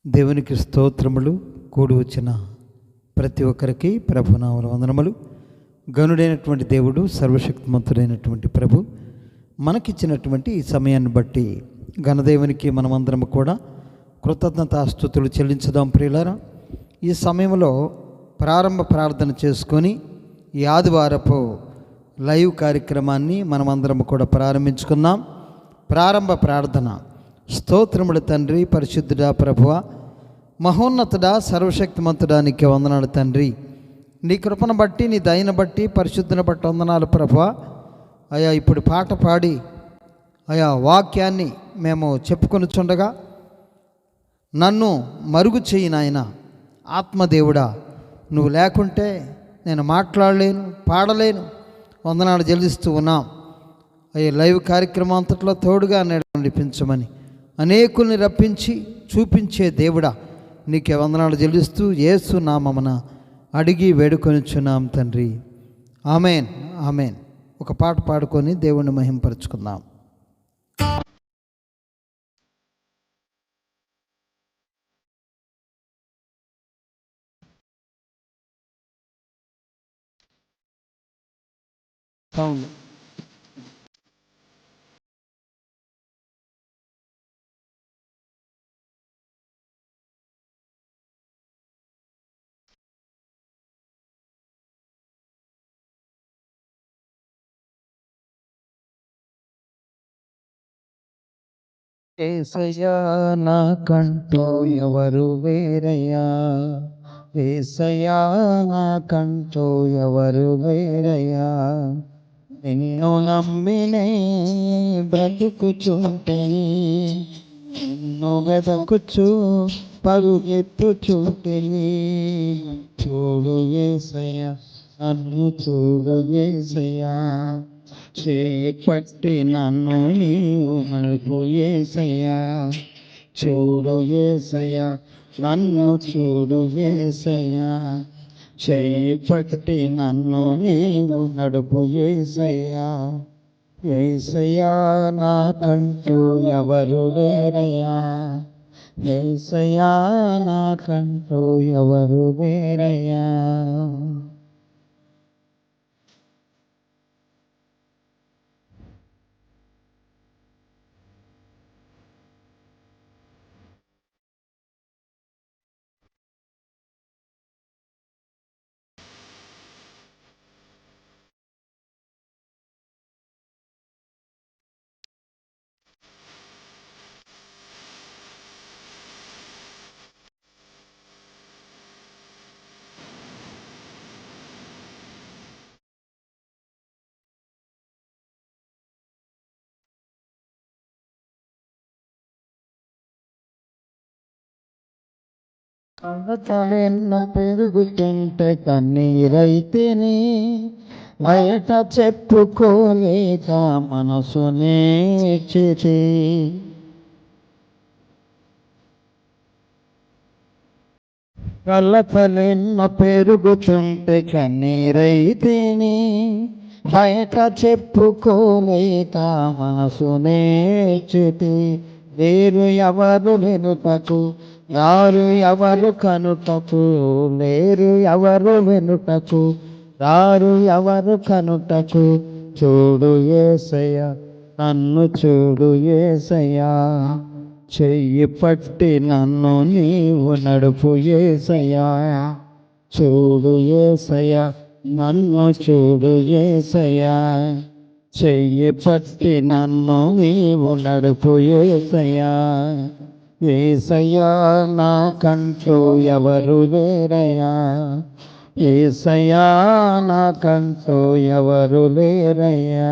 దేవునికి స్తోత్రములు. కూడి వచ్చిన ప్రతి ఒక్కరికి ప్రభునామమున వందనములు. గనుడైనటువంటి దేవుడు, సర్వశక్తిమంతుడైనటువంటి ప్రభు మనకిచ్చినటువంటి ఈ సమయాన్ని బట్టి ఘనదేవునికి మనమందరం కూడా కృతజ్ఞతాస్తుతులు చెల్లించుదాం. ప్రియులారా, ఈ సమయంలో ప్రారంభ ప్రార్థన చేసుకొని ఈ ఆదివారపు లైవ్ కార్యక్రమాన్ని మనమందరం కూడా ప్రారంభించుకుందాం. ప్రారంభ ప్రార్థన. స్తోత్రములు తండ్రి, పరిశుద్ధుడా, ప్రభువ, మహోన్నతుడా, సర్వశక్తిమంతుడా, నీకే వందనాలు తండ్రి. నీ కృపను బట్టి, నీ దయను బట్టి, పరిశుద్ధుని బట్టి వందనాలు ప్రభువ. అయా ఇప్పుడు పాట పాడి అయా వాక్యాన్ని మేము చెప్పుకొనిచుండగా నన్ను మరుగు చేయి నాయన. ఆత్మదేవుడా, నువ్వు లేకుంటే నేను మాట్లాడలేను, పాడలేను. వందనాలు చెల్లిస్తూ ఉన్నాం. అయ్యా లైవ్ కార్యక్రమం అంతట్లో తోడుగా నడిపించమని అనేకుల్ని రప్పించి చూపించే దేవుడా, నీకే వందనాలు చెల్లిస్తూ యేసు నామమున అడిగి వేడుకొనిచున్నాం తండ్రి. Amen, amen. ఒక పాట పాడుకొని దేవుణ్ణి మహింపరచుకుందాం. అవును. యేసయ్యా నాకంటూ ఎవరు వేరయ్యా, యేసయ్యా నాకంటూ ఎవరు వేరయ్యా, నిన్ను నమ్మినే బ్రతుకుచుంటే, నిన్ను వెదకుచు పరుగెత్తుచుంటే, చూడు యేసయ్యా, నన్ను చూడు యేసయ్యా, చేయి పట్టి నన్ను నీవు నడుపు యేసయ్యా, చూడు యేసయ్యా, నన్ను చూడు యేసయ్యా, చేయి పట్టి నన్ను నీవు నడుపు యేసయ్యా, యేసయ్యా నాకంటూ ఎవరు వేరయ్యా, యేసయ్యా నాకంటూ ఎవరు వేరయ్యా. కళ్ళతోనెన్న పెరుగుతుంటే కన్నీరైతేనే, బయట చెప్పుకోలేక మనసునే చేతి, కళ్ళతోనెన్న పెరుగుతుంటే కన్నీరైతేనే, బయట చెప్పుకోలేక మనసునే చేతి, వేరు ఎవరు వెనుకకు, రారు ఎవరు కనుటకు, లేరు ఎవరు వెనుకకు, రారు ఎవరు కనుటకు, చూడు యేసయ్యా, నన్ను చూడు యేసయ్యా, చెయ్యి పట్టి నన్ను నీవు నడుపు యేసయ్యా, చూడు యేసయ్యా, నన్ను చూడు యేసయ్యా, చెయ్యి పట్టి నన్ను నీవు నడుపు యేసయ్యా, యేసయ్యా నాకంటూ ఎవరు వేరయ్యా, యేసయ్యా నాకంటూ ఎవరు లేరయ్యా.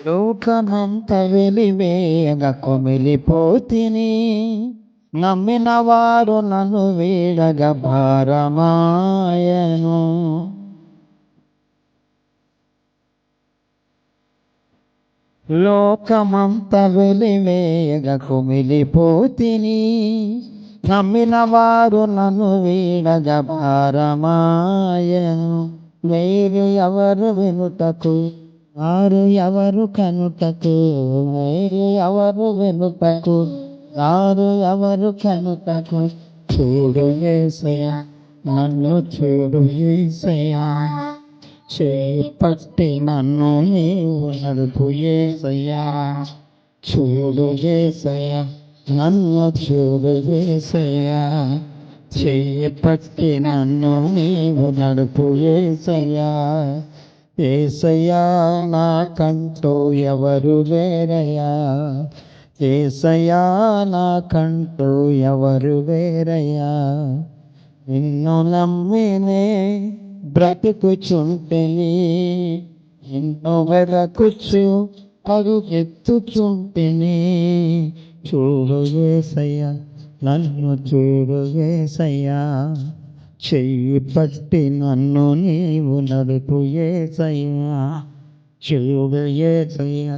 లోకమంత వెలివేగ కొమిలిపోతిని, నమ్మిన వారు నన్ను వీడగ భారమాయను. లోకమంత వెలివేగ కుమిలిపోతిని, నమ్మిన వారు నన్ను వీడగ భారమాయను. వేరు ఎవరు వినుటకు, వారు ఎవరు కనుటకు, వేరు ఎవరు వినుటకు, వారు ఎవరు కనుటకు. చూడు యేసయ్యా, నన్ను చూడు యేసయ్యా, చేపట్టి నన్ను నీవు నడుపు యేసయ్యా. చూడు యేసయ్యా, నన్ను చూడు యేసయ్యా, చేపట్టి నన్ను నీవు నడుపు యేసయ్యా. యేసయ్యా నాకంటూ ఎవరు వేరయ్యా, యేసయ్యా నాకంటూ ఎవరు వేరయ్యా. నిన్ను నమ్మినే బ్రతుకుచుంటిని, నిన్ను వెదకుచు పరుగెత్తుచుంటిని. చూడు యేసయ్యా, నన్ను చూడు యేసయ్యా, చెయ్యి పట్టి నన్ను నీవు నడుపు యేసయ్యా. చూడు యేసయ్యా,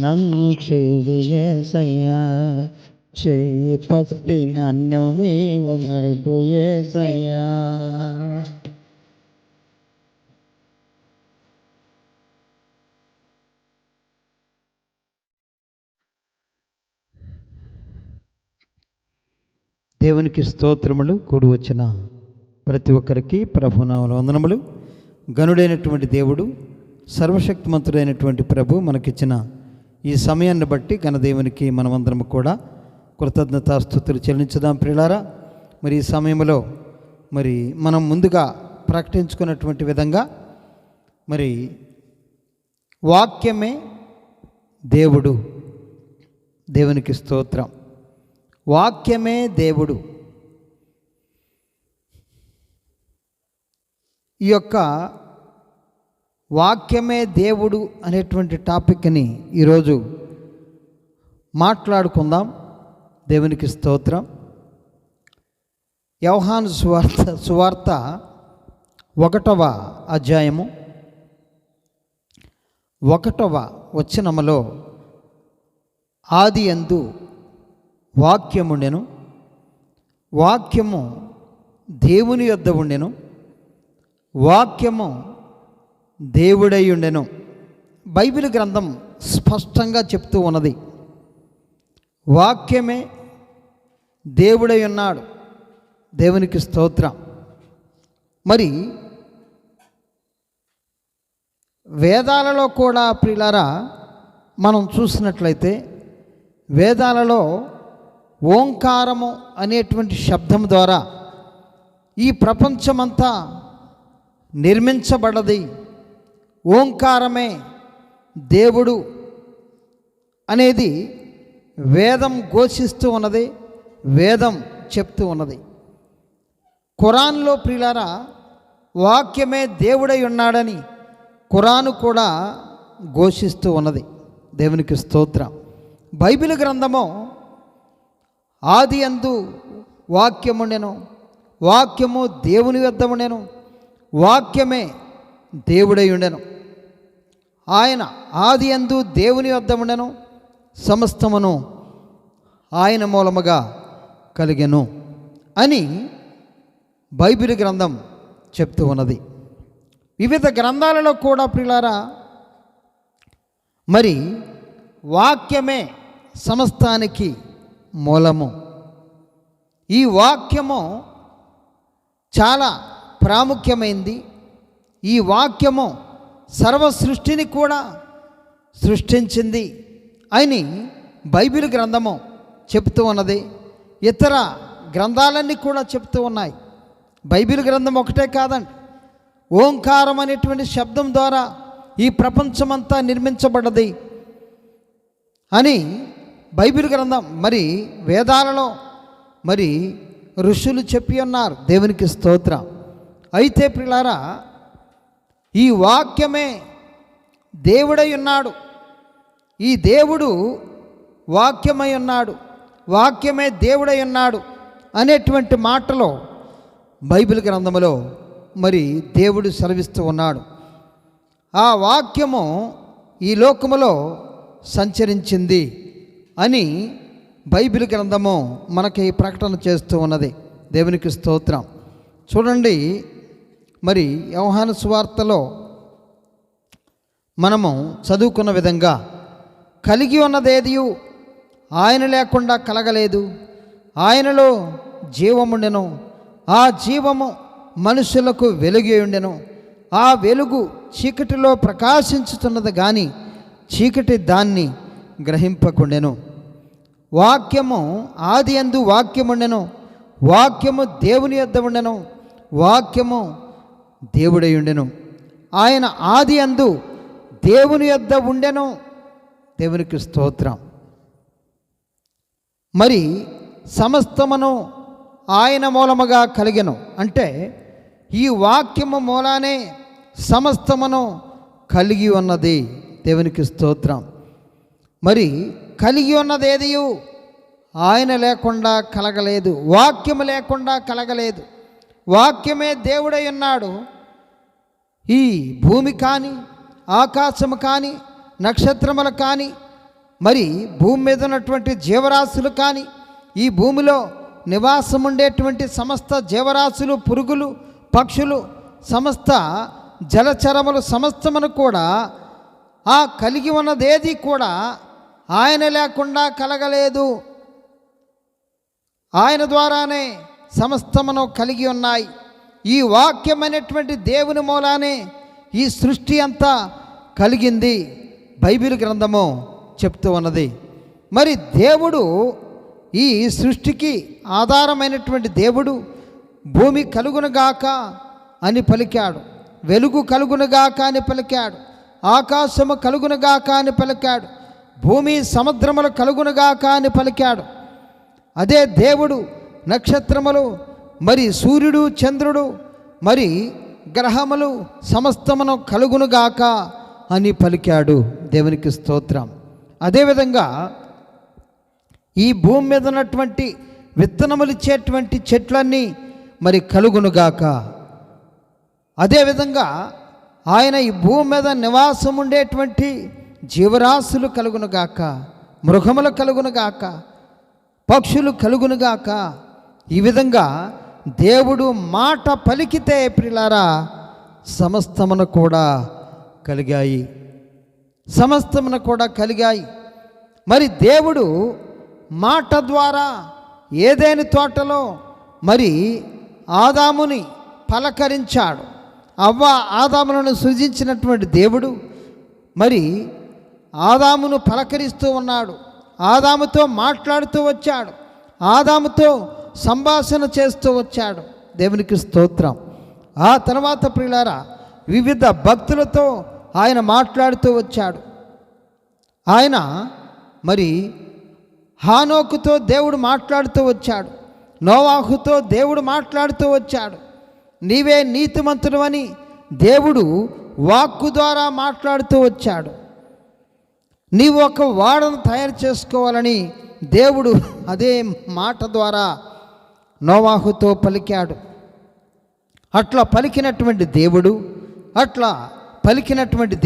నన్ను చూడు యేసయ్యా, చెయ్యి పట్టి నన్ను నీవు నడుపు యేసయ్యా. దేవునికి స్తోత్రములు. కూడి వచ్చిన ప్రతి ఒక్కరికి ప్రభునామములో వందనములు. గనుడైనటువంటి దేవుడు, సర్వశక్తిమంతుడైనటువంటి ప్రభు మనకిచ్చిన ఈ సమయాన్ని బట్టి ఘనదేవునికి మనమందరం కూడా కృతజ్ఞతాస్తుతులు చెల్లించుదాం. ప్రియులారా, మరి ఈ సమయంలో మరి మనం ముందుగా ప్రకటించుకున్నటువంటి విధంగా మరి వాక్యమే దేవుడు. దేవునికి స్తోత్రం. వాక్యమే దేవుడు. ఈ యొక్క వాక్యమే దేవుడు అనేటువంటి టాపిక్ని ఈరోజు మాట్లాడుకుందాం. దేవునికి స్తోత్రం. యోహాను సువార్త 1వ అధ్యాయము 1వ వచనములో ఆదియందు వాక్యముండెను, వాక్యము దేవుని యొద్ద ఉండెను, వాక్యము దేవుడై ఉండెను. బైబిల్ గ్రంథం స్పష్టంగా చెప్తూ ఉన్నది, వాక్యమే దేవుడై ఉన్నాడు. దేవునికి స్తోత్రం. మరి వేదాలలో కూడా ప్రియులారా మనం చూసినట్లయితే వేదాలలో ఓంకారము అనేటువంటి శబ్దం ద్వారా ఈ ప్రపంచమంతా నిర్మించబడది. ఓంకారమే దేవుడు అనేది వేదం ఘోషిస్తూ ఉన్నది, వేదం చెప్తూ ఉన్నది. ఖురాన్లో ప్రియులారా వాక్యమే దేవుడై ఉన్నాడని ఖురాను కూడా ఘోషిస్తూ ఉన్నది. దేవునికి స్తోత్రం. బైబిల్ గ్రంథము ఆదియందు వాక్యముండెను, వాక్యము దేవుని యొద్ద ఉండెను, వాక్యమే దేవుడై ఉండెను. ఆయన ఆదియందు దేవుని యొద్ద ఉండెను, సమస్తమును ఆయన మూలముగా కలిగెను అని బైబిల్ గ్రంథం చెప్తూ ఉన్నది. వివిధ గ్రంథాలలో కూడా ప్రియులారా మరి వాక్యమే సమస్తానికి మూలము. ఈ వాక్యము చాలా ప్రాముఖ్యమైంది. ఈ వాక్యము సర్వ సృష్టిని కూడా సృష్టించింది అని బైబిల్ గ్రంథము చెప్తూ ఉన్నది. ఇతర గ్రంథాలన్నీ కూడా చెప్తూ ఉన్నాయి. బైబిల్ గ్రంథం ఒకటే కాదండి, ఓంకారం అనేటువంటి శబ్దం ద్వారా ఈ ప్రపంచమంతా నిర్మించబడ్డది అని బైబిల్ గ్రంథం మరి వేదాలలో మరి ఋషులు చెప్పి ఉన్నారు. దేవునికి స్తోత్రం. అయితే ప్రియులారా ఈ వాక్యమే దేవుడై ఉన్నాడు. ఈ దేవుడు వాక్యమై ఉన్నాడు, వాక్యమే దేవుడై ఉన్నాడు అనేటువంటి మాటలో బైబిల్ గ్రంథములో మరి దేవుడు సెలవిస్తూ ఉన్నాడు. ఆ వాక్యము ఈ లోకములో సంచరించింది అని బైబిల్ గ్రంథము మనకి ప్రకటన చేస్తూ ఉన్నది. దేవునికి స్తోత్రం. చూడండి, మరి యోహాను సువార్తలో మనము చదువుకున్న విధంగా కలిగి ఉన్నదేదియు ఆయన లేకుండా కలగలేదు. ఆయనలో జీవముండెను, ఆ జీవము మనుషులకు వెలుగు ఉండెను. ఆ వెలుగు చీకటిలో ప్రకాశించుతున్నది కానీ చీకటి దాన్ని గ్రహింపకుండెను. వాక్యము ఆది యందు వాక్యముండెను, వాక్యము దేవుని యొద్ద ఉండెను, వాక్యము దేవుడై ఉండెను. ఆయన ఆది యందు దేవుని యొద్ద ఉండెను. దేవునికి స్తోత్రం. మరి సమస్తమును ఆయన మూలముగా కలిగెను. అంటే ఈ వాక్యము మూలానే సమస్తమును కలిగి ఉన్నది. దేవునికి స్తోత్రం. మరి కలిగి ఉన్నదేదియు ఆయన లేకుండా కలగలేదు, వాక్యము లేకుండా కలగలేదు. వాక్యమే దేవుడై ఉన్నాడు. ఈ భూమి కానీ, ఆకాశము కానీ, నక్షత్రములు కానీ, మరి భూమి మీద ఉన్నటువంటి జీవరాశులు కానీ, ఈ భూమిలో నివాసం ఉండేటువంటి సమస్త జీవరాశులు, పురుగులు, పక్షులు, సమస్త జలచరములు సమస్తమును కూడా ఆ కలిగి ఉన్నదేది కూడా ఆయన లేకుండా కలగలేదు. ఆయన ద్వారానే సమస్తమును కలిగి ఉన్నాయి. ఈ వాక్యం అనేటువంటి దేవుని మూలానే ఈ సృష్టి అంతా కలిగింది. బైబిల్ గ్రంథము చెప్తూ ఉన్నది. మరి దేవుడు ఈ సృష్టికి ఆధారమైనటువంటి దేవుడు భూమి కలుగునుగాక అని పలికాడు, వెలుగు కలుగునుగాక అని పలికాడు, ఆకాశము కలుగునుగాక అని పలికాడు, భూమి సముద్రములు కలుగునుగాక అని పలికాడు. అదే దేవుడు నక్షత్రములు, మరి సూర్యుడు, చంద్రుడు, మరి గ్రహములు సమస్తమును కలుగునుగాక అని పలికాడు. దేవునికి స్తోత్రం. అదేవిధంగా ఈ భూమి మీద ఉన్నటువంటి విత్తనములు ఇచ్చేటువంటి చెట్లన్నీ మరి కలుగునుగాక. అదేవిధంగా ఆయన ఈ భూమి మీద నివాసం ఉండేటువంటి జీవరాశులు కలుగునుగాక, మృగములు కలుగునుగాక, పక్షులు కలుగునుగాక. ఈ విధంగా దేవుడు మాట పలికితే ప్రియులారా సమస్తమును కూడా కలిగాయి, సమస్తమును కూడా కలిగాయి. మరి దేవుడు మాట ద్వారా ఏదైనా తోటలో మరి ఆదాముని పలకరించాడు. అవ్వ ఆదాములను సృజించినటువంటి దేవుడు మరి ఆదామును పలకరిస్తూ ఉన్నాడు, ఆదాముతో మాట్లాడుతూ వచ్చాడు, ఆదాముతో సంభాషణ చేస్తూ వచ్చాడు. దేవునికి స్తోత్రం. ఆ తర్వాత ప్రియులారా వివిధ భక్తులతో ఆయన మాట్లాడుతూ వచ్చాడు. ఆయన మరి హానోకుతో దేవుడు మాట్లాడుతూ వచ్చాడు, నోవాహుతో దేవుడు మాట్లాడుతూ వచ్చాడు. నీవే నీతిమంతుడవని దేవుడు వాక్కు ద్వారా మాట్లాడుతూ వచ్చాడు. నీవు ఒక వాడను తయారు చేసుకోవాలని దేవుడు అదే మాట ద్వారా నోవాహుతో పలికాడు. అట్లా పలికినటువంటి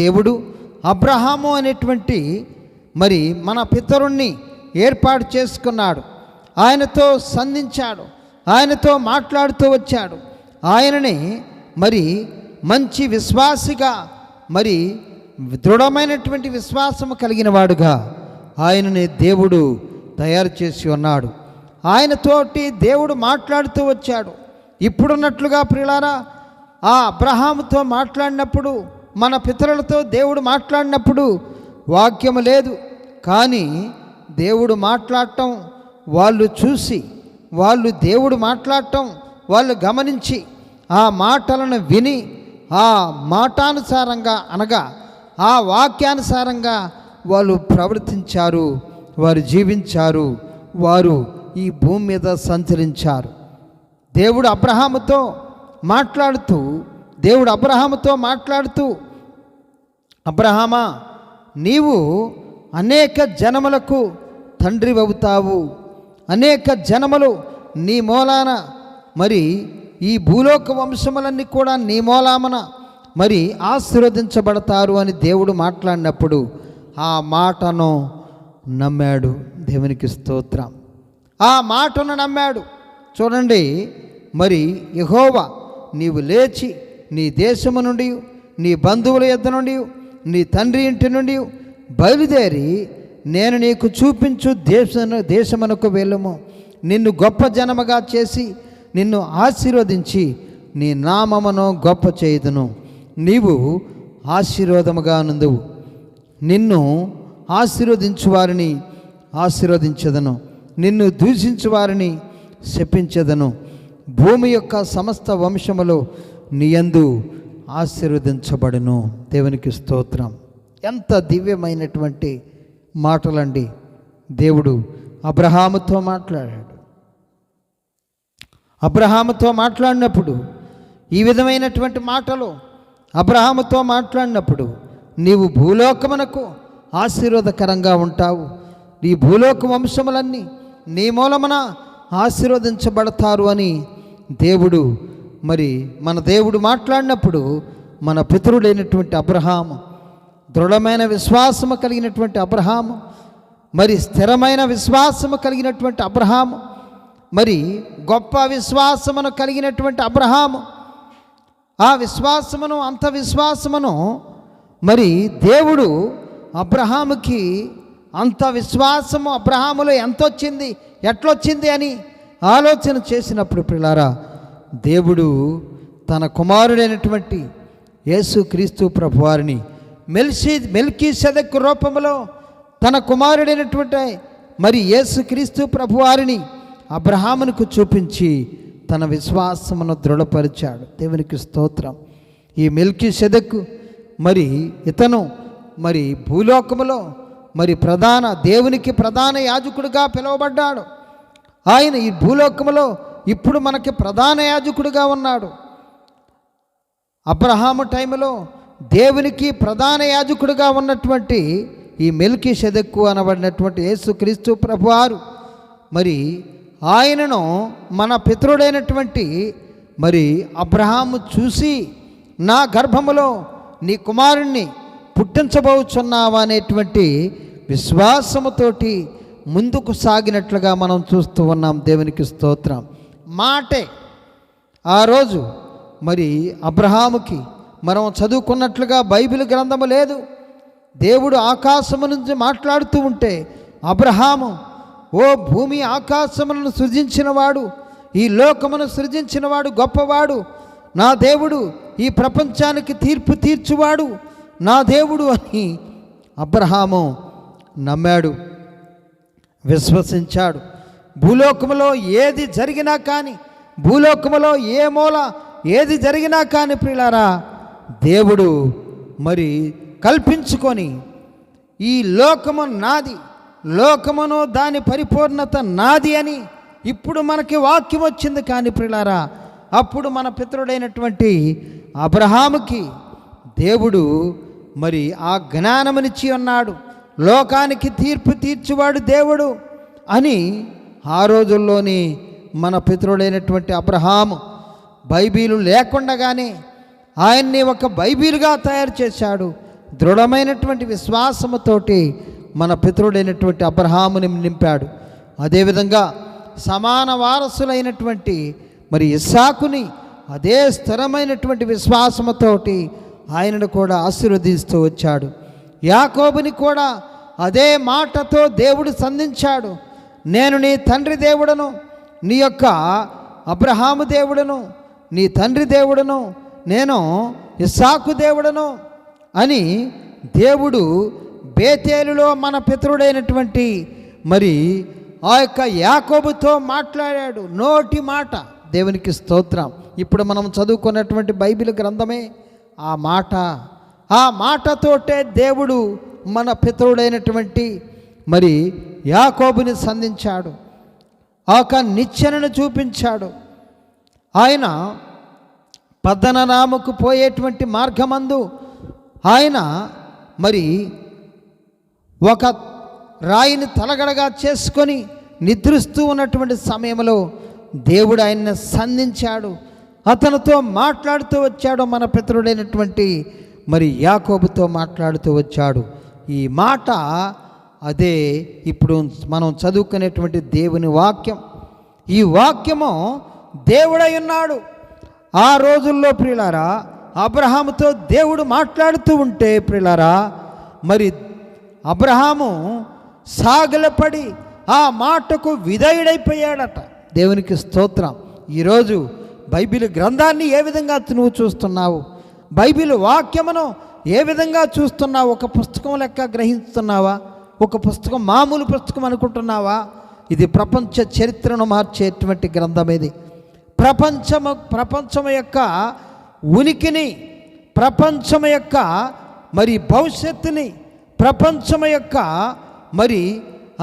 దేవుడు అబ్రహాము అనేటువంటి మరి మన పితరుణ్ణి ఏర్పాటు చేసుకున్నాడు. ఆయనతో సంధించాడు, ఆయనతో మాట్లాడుతూ వచ్చాడు. ఆయనని మరి మంచి విశ్వాసిగా, మరి దృఢమైనటువంటి విశ్వాసము కలిగిన వాడుగా ఆయనని దేవుడు తయారు చేసి ఉన్నాడు. ఆయనతోటి దేవుడు మాట్లాడుతూ వచ్చాడు. ఇప్పుడున్నట్లుగా ప్రియులారా ఆ అబ్రహాముతో మాట్లాడినప్పుడు, మన పితరులతో దేవుడు మాట్లాడినప్పుడు వాక్యము లేదు. కానీ దేవుడు మాట్లాడటం వాళ్ళు చూసి, వాళ్ళు దేవుడు మాట్లాడటం వాళ్ళు గమనించి, ఆ మాటలను విని ఆ మాటానుసారంగా అనగా ఆ వాక్యానుసారంగా వాళ్ళు ప్రవర్తించారు, వారు జీవించారు, వారు ఈ భూమి మీద సంచరించారు. దేవుడు అబ్రహాముతో మాట్లాడుతూ అబ్రహామా, నీవు అనేక జనములకు తండ్రి అవుతావు. అనేక జనములు నీ మూలాన మరి ఈ భూలోక వంశములన్నీ కూడా నీ మూలామన మరి ఆశీర్వదించబడతారు అని దేవుడు మాట్లాడినప్పుడు ఆ మాటను నమ్మాడు. దేవునికి స్తోత్రం. ఆ మాటను నమ్మాడు. చూడండి, మరి యెహోవా నీవు లేచి నీ దేశము నుండి, నీ బంధువుల యొద్ద నుండి, నీ తండ్రి ఇంటి నుండి బయలుదేరి నేను నీకు చూపించు దేశమునకు వెళ్ళుము. నిన్ను గొప్ప జనముగా చేసి నిన్ను ఆశీర్వదించి నీ నామమును గొప్ప చేయుదును. నీవు ఆశీర్వాదముగా నుందువు. నిన్ను ఆశీర్వదించు వారిని ఆశీర్వదించదను, నిన్ను దూషించు వారిని శపించదను. భూమి యొక్క సమస్త వంశములో నీయందు ఆశీర్వదించబడును. దేవునికి స్తోత్రం. ఎంత దివ్యమైనటువంటి మాటలండి. దేవుడు అబ్రహాముతో మాట్లాడాడు. అబ్రహాముతో మాట్లాడినప్పుడు ఈ విధమైనటువంటి మాటలు అబ్రహాముతో మాట్లాడినప్పుడు నీవు భూలోకమునకు ఆశీర్వాదకరంగా ఉంటావు, నీ భూలోక వంశములన్నీ నీ మూలమున ఆశీర్వదించబడతారు అని దేవుడు మరి మన దేవుడు మాట్లాడినప్పుడు మన పితరుడైనటువంటి అబ్రహాము, దృఢమైన విశ్వాసము కలిగినటువంటి అబ్రహాము, మరి స్థిరమైన విశ్వాసము కలిగినటువంటి అబ్రహాము, మరి గొప్ప విశ్వాసమును కలిగినటువంటి అబ్రహాము, ఆ విశ్వాసమును అంత విశ్వాసమును మరి దేవుడు అబ్రహాముకి అంత విశ్వాసము అబ్రహాములో ఎంత వచ్చింది, ఎట్లొచ్చింది అని ఆలోచన చేసినప్పుడు ప్రియులారా, దేవుడు తన కుమారుడైనటువంటి యేసుక్రీస్తు ప్రభువారిని మెల్కీసెదెకు రూపంలో తన కుమారుడైనటువంటి మరి యేసుక్రీస్తు ప్రభువారిని అబ్రహామునకు చూపించి తన విశ్వాసమును దృఢపరిచాడు. దేవునికి స్తోత్రం. ఈ మెల్కీసెదెకు మరి ఇతను మరి భూలోకములో మరి దేవునికి ప్రధాన యాజకుడిగా పిలువబడ్డాడు. ఆయన ఈ భూలోకములో ఇప్పుడు మనకి ప్రధాన యాజకుడిగా ఉన్నాడు. అబ్రహాము టైంలో దేవునికి ప్రధాన యాజకుడిగా ఉన్నటువంటి ఈ మెల్కీసెదెకు అనబడినటువంటి యేసుక్రీస్తు ప్రభువారు మరి ఆయనను మన పితరుడైనటువంటి మరి అబ్రహాము చూసి, నా గర్భములో నీ కుమారుణ్ణి పుట్టించబోచున్నావా అనేటువంటి విశ్వాసముతోటి ముందుకు సాగినట్లుగా మనం చూస్తూ ఉన్నాం. దేవునికి స్తోత్రం. మాటే ఆ రోజు మరి అబ్రహాముకి మనం చదువుకున్నట్లుగా బైబిల్ గ్రంథము లేదు. దేవుడు ఆకాశము నుంచి మాట్లాడుతూ ఉంటే అబ్రహాము, ఓ భూమి ఆకాశములను సృజించినవాడు, ఈ లోకమును సృజించినవాడు గొప్పవాడు, నా దేవుడు ఈ ప్రపంచానికి తీర్పు తీర్చువాడు నా దేవుడు అని అబ్రహాము నమ్మాడు, విశ్వసించాడు. భూలోకములో ఏది జరిగినా కానీ, భూలోకములో ఏ మూల ఏది జరిగినా కానీ ప్రియులారా, దేవుడు మరి కల్పించుకొని ఈ లోకము నాది, లోకమును దాని పరిపూర్ణత నాది అని ఇప్పుడు మనకి వాక్యం వచ్చింది. కానీ ప్రియులారా, అప్పుడు మన పితరుడైనటువంటి అబ్రహాముకి దేవుడు మరి ఆ జ్ఞానమునిచ్చి ఉన్నాడు. లోకానికి తీర్పు తీర్చువాడు దేవుడు అని ఆ రోజుల్లోని మన పితరుడైనటువంటి అబ్రహాము బైబిలు లేకుండగానే ఆయన్ని ఒక బైబిలుగా తయారు చేశాడు. దృఢమైనటువంటి విశ్వాసముతోటి మన పితరుడైనటువంటి అబ్రహాముని నింపాడు. అదేవిధంగా సమాన వారసులైనటువంటి మరి ఇస్సాకుని అదే స్థిరమైనటువంటి విశ్వాసముతోటి ఆయనను కూడా ఆశీర్వదిస్తూ వచ్చాడు. యాకోబుని కూడా అదే మాటతో దేవుడు సంధించాడు. నేను నీ తండ్రి దేవుడను, నీ యొక్క అబ్రహాము దేవుడను, నీ తండ్రి దేవుడను, నేను ఇస్సాకు దేవుడను అని దేవుడు బేతేలులో మన పితరుడైనటువంటి మరి ఆ యొక్క యాకోబుతో మాట్లాడాడు. నోటి మాట. దేవునికి స్తోత్రం. ఇప్పుడు మనం చదువుకున్నటువంటి బైబిల్ గ్రంథమే ఆ మాట. ఆ మాటతోటే దేవుడు మన పితరుడైనటువంటి మరి యాకోబుని సంధించాడు. ఆ యొక్క నిచ్చెనను చూపించాడు. ఆయన పద్దనరాముకు పోయేటువంటి మార్గమందు ఆయన మరి ఒక రాయిని తలగడగా చేసుకొని నిద్రిస్తూ ఉన్నటువంటి సమయంలో దేవుడు ఆయన్ని సంధించాడు, అతనితో మాట్లాడుతూ వచ్చాడు. మన పితరుడైనటువంటి మరి యాకోబుతో మాట్లాడుతూ వచ్చాడు. ఈ మాట అదే ఇప్పుడు మనం చదువుకునేటువంటి దేవుని వాక్యం. ఈ వాక్యము దేవుడై ఉన్నాడు. ఆ రోజుల్లో ప్రియులారా అబ్రహాముతో దేవుడు మాట్లాడుతూ ఉంటే ప్రియులారా మరి అబ్రహాము సాగిలపడి ఆ మాటకు విధేయుడైపోయాడట. దేవునికి స్తోత్రం. ఈరోజు బైబిల్ గ్రంథాన్ని ఏ విధంగా నువ్వు చూస్తున్నావు? బైబిల్ వాక్యమును ఏ విధంగా చూస్తున్నావు? ఒక పుస్తకం లెక్క గ్రహిస్తున్నావా? ఒక పుస్తకం మామూలు పుస్తకం అనుకుంటున్నావా? ఇది ప్రపంచ చరిత్రను మార్చేటువంటి గ్రంథం. ఇది ప్రపంచం యొక్క ఉనికిని, ప్రపంచం యొక్క మరి భవిష్యత్తుని, ప్రపంచం యొక్క మరి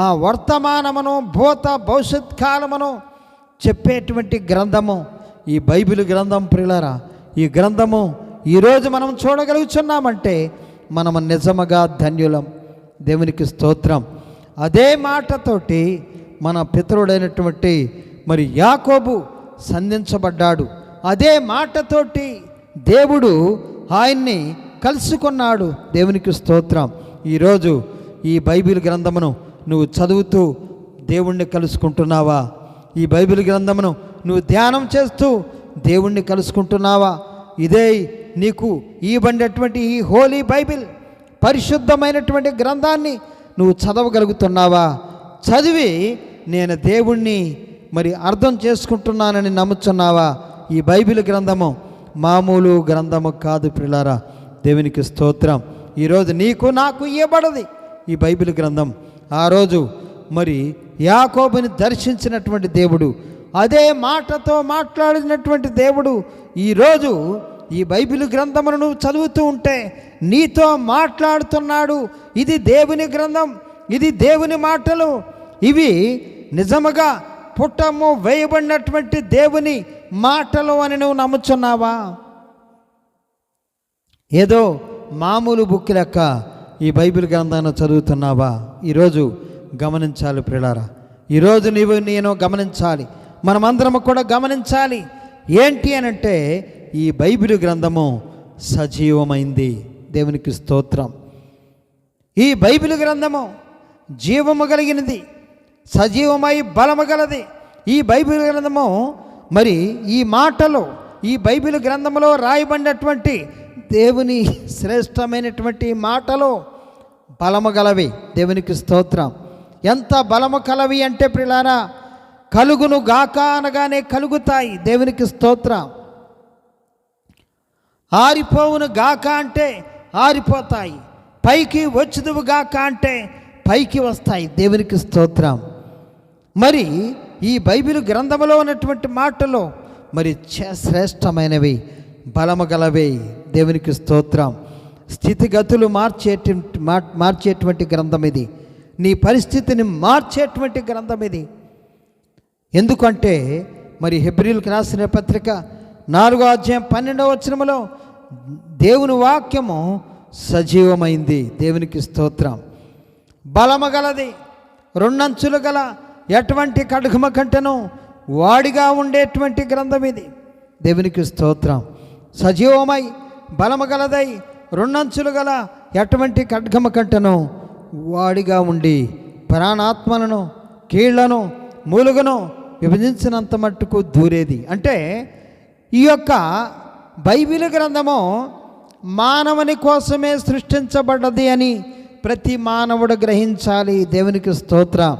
ఆ వర్తమానమును, భూత భవిష్యత్ కాలమును చెప్పేటువంటి గ్రంథము ఈ బైబిల్ గ్రంథం. ప్రియులారా ఈ గ్రంథము ఈరోజు మనం చూడగలుగుతున్నామంటే మనము నిజముగా ధన్యులం. దేవునికి స్తోత్రం. అదే మాటతోటి మన పితరుడైనటువంటి మరి యాకోబు సంధించబడ్డాడు. అదే మాటతోటి దేవుడు ఆయన్ని కలుసుకున్నాడు. దేవునికి స్తోత్రం. ఈరోజు ఈ బైబిల్ గ్రంథమును నువ్వు చదువుతూ దేవుణ్ణి కలుసుకుంటున్నావా? ఈ బైబిల్ గ్రంథమును నువ్వు ధ్యానం చేస్తూ దేవుణ్ణి కలుసుకుంటున్నావా? ఇదే నీకు ఇవ్వబడినటువంటి ఈ హోలీ బైబిల్, పరిశుద్ధమైనటువంటి గ్రంథాన్ని నువ్వు చదవగలుగుతున్నావా? చదివి నేను దేవుణ్ణి మరి అర్థం చేసుకుంటున్నానని నమ్ముతున్నావా? ఈ బైబిల్ గ్రంథము మామూలు గ్రంథము కాదు ప్రియులారా. దేవునికి స్తోత్రం. ఈరోజు నీకు నాకు ఇవ్వబడది ఈ బైబిల్ గ్రంథం. ఆ రోజు మరి యాకోబుని దర్శించినటువంటి దేవుడు, అదే మాటతో మాట్లాడినటువంటి దేవుడు ఈరోజు ఈ బైబిల్ గ్రంథమును నువ్వు చదువుతూ ఉంటే నీతో మాట్లాడుతున్నాడు. ఇది దేవుని గ్రంథం, ఇది దేవుని మాటలు, ఇవి నిజముగా పుట్టము వేయబడినటువంటి దేవుని మాటలు అని నువ్వు నమ్ముచున్నావా? ఏదో మామూలు బుక్ లెక్క ఈ బైబిల్ గ్రంథాన్ని చదువుతున్నావా? ఈరోజు గమనించాలి ప్రియులారా. ఈరోజు నేను గమనించాలి, మనమందరము కూడా గమనించాలి. ఏంటి అనంటే ఈ బైబిల్ గ్రంథము సజీవమైంది. దేవునికి స్తోత్రం. ఈ బైబిల్ గ్రంథము జీవము కలిగినది, సజీవమై బలము గలది. ఈ బైబిల్ గ్రంథము మరి ఈ మాటలు, ఈ బైబిల్ గ్రంథములో రాయబడినటువంటి దేవుని శ్రేష్టమైనటువంటి మాటలు బలము గలవి. దేవునికి స్తోత్రం. ఎంత బలము కలవి అంటే ప్రియులారా, కలుగును గాక అనగానే కలుగుతాయి. దేవునికి స్తోత్రం. ఆరిపోవును గాక అంటే ఆరిపోతాయి. పైకి వచ్చుదువు గాక అంటే పైకి వస్తాయి. దేవునికి స్తోత్రం. మరి ఈ బైబిల్ గ్రంథంలో ఉన్నటువంటి మాటలు మరి శ్రేష్టమైనవి, బలము గలవే. దేవునికి స్తోత్రం. స్థితిగతులు మార్చేటువంటి గ్రంథం ఇది. నీ పరిస్థితిని మార్చేటువంటి గ్రంథం ఇది. ఎందుకంటే మరి హెబ్రీయులకు రాసిన పత్రిక 4వ అధ్యాయం 12వ వచనములో దేవుని వాక్యము సజీవమైంది. దేవునికి స్తోత్రం. బలము గలది, రెండంచులు గల ఎటువంటి ఖడ్గమ కంటెను వాడిగా ఉండేటువంటి గ్రంథం ఇది. దేవునికి స్తోత్రం. సజీవమై బలము గలదై రెండంచులు గల ఎటువంటి ఖడ్గమ కంటెను వాడిగా ఉండి ప్రాణాత్మలను, కీళ్లను, మూలుగను విభజించినంత మట్టుకు దూరేది. అంటే ఈ యొక్క బైబిల్ గ్రంథము మానవుని కోసమే సృష్టించబడ్డది అని ప్రతి మానవుడు గ్రహించాలి. దేవునికి స్తోత్రం.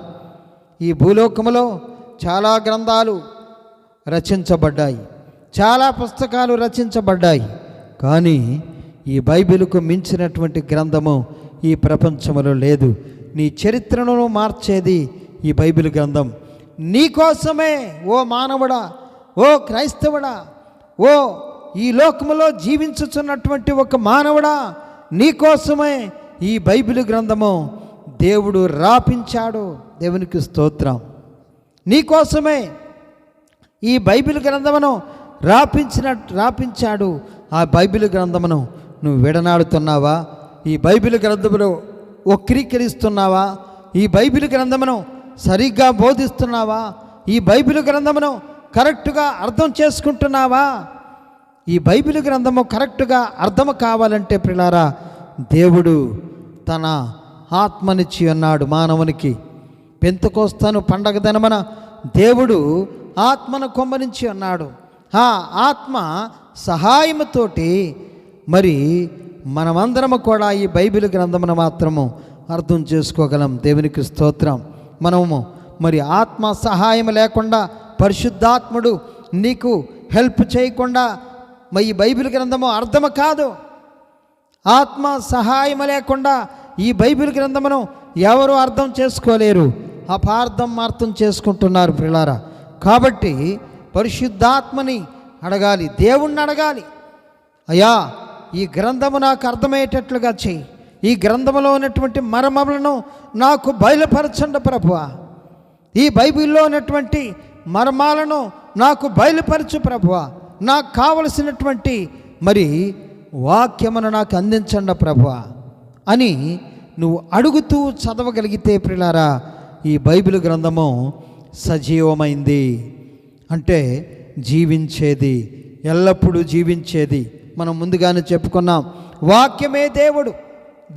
ఈ భూలోకములో చాలా గ్రంథాలు రచించబడ్డాయి, చాలా పుస్తకాలు రచించబడ్డాయి. కానీ ఈ బైబిల్కు మించినటువంటి గ్రంథము ఈ ప్రపంచంలో లేదు. నీ చరిత్రను మార్చేది ఈ బైబిల్ గ్రంథం. నీకోసమే ఓ మానవుడా, ఓ క్రైస్తవుడా, ఓ ఈ లోకములో జీవించుచున్నటువంటి ఒక మానవుడా, నీకోసమే ఈ బైబిల్ గ్రంథము దేవుడు రాపించాడు. దేవునికి స్తోత్రం. నీకోసమే ఈ బైబిల్ గ్రంథమును రాపించాడు. ఆ బైబిల్ గ్రంథమును నువ్వు విడనాడుతున్నావా? ఈ బైబిల్ గ్రంథములో వక్రీకరిస్తున్నావా? ఈ బైబిల్ గ్రంథమును సరిగ్గా బోధిస్తున్నావా? ఈ బైబిల్ గ్రంథమును కరెక్ట్గా అర్థం చేసుకుంటున్నావా? ఈ బైబిల్ గ్రంథము కరెక్ట్గా అర్థం కావాలంటే ప్రియులారా, దేవుడు తన ఆత్మనిచ్చి ఉన్నాడు మానవునికి. పెంతెకోస్తు పండగ దినమున దేవుడు ఆత్మను కుమ్మరించి ఉన్నాడు. ఆ ఆత్మ సహాయముతోటి మరి మనమందరము కూడా ఈ బైబిల్ గ్రంథమును మాత్రము అర్థం చేసుకోగలం. దేవునికి స్తోత్రం. మనము మరి ఆత్మ సహాయం లేకుండా, పరిశుద్ధాత్ముడు నీకు హెల్ప్ చేయకుండా మరి ఈ బైబిల్ గ్రంథము అర్థము కాదు. ఆత్మ సహాయం లేకుండా ఈ బైబిల్ గ్రంథమును ఎవరు అర్థం చేసుకోలేరు, అపార్థం చేసుకుంటున్నారు ప్రియులారా. కాబట్టి పరిశుద్ధాత్మని అడగాలి, దేవుణ్ణి అడగాలి. అయ్యా, ఈ గ్రంథము నాకు అర్థమయ్యేటట్లుగా చెయ్యి, ఈ గ్రంథములో ఉన్నటువంటి మర్మములను నాకు బయలుపరచండి ప్రభువా, ఈ బైబిల్లో ఉన్నటువంటి మర్మాలను నాకు బయలుపరచు ప్రభువా, నాకు కావలసినటువంటి మరి వాక్యమును నాకు అందించండి ప్రభువా అని నువ్వు అడుగుతూ చదవగలిగితే ప్రియులారా, ఈ బైబిల్ గ్రంథము సజీవమైంది. అంటే జీవించేది, ఎల్లప్పుడూ జీవించేది. మనం ముందుగానే చెప్పుకున్నాం, వాక్యమే దేవుడు.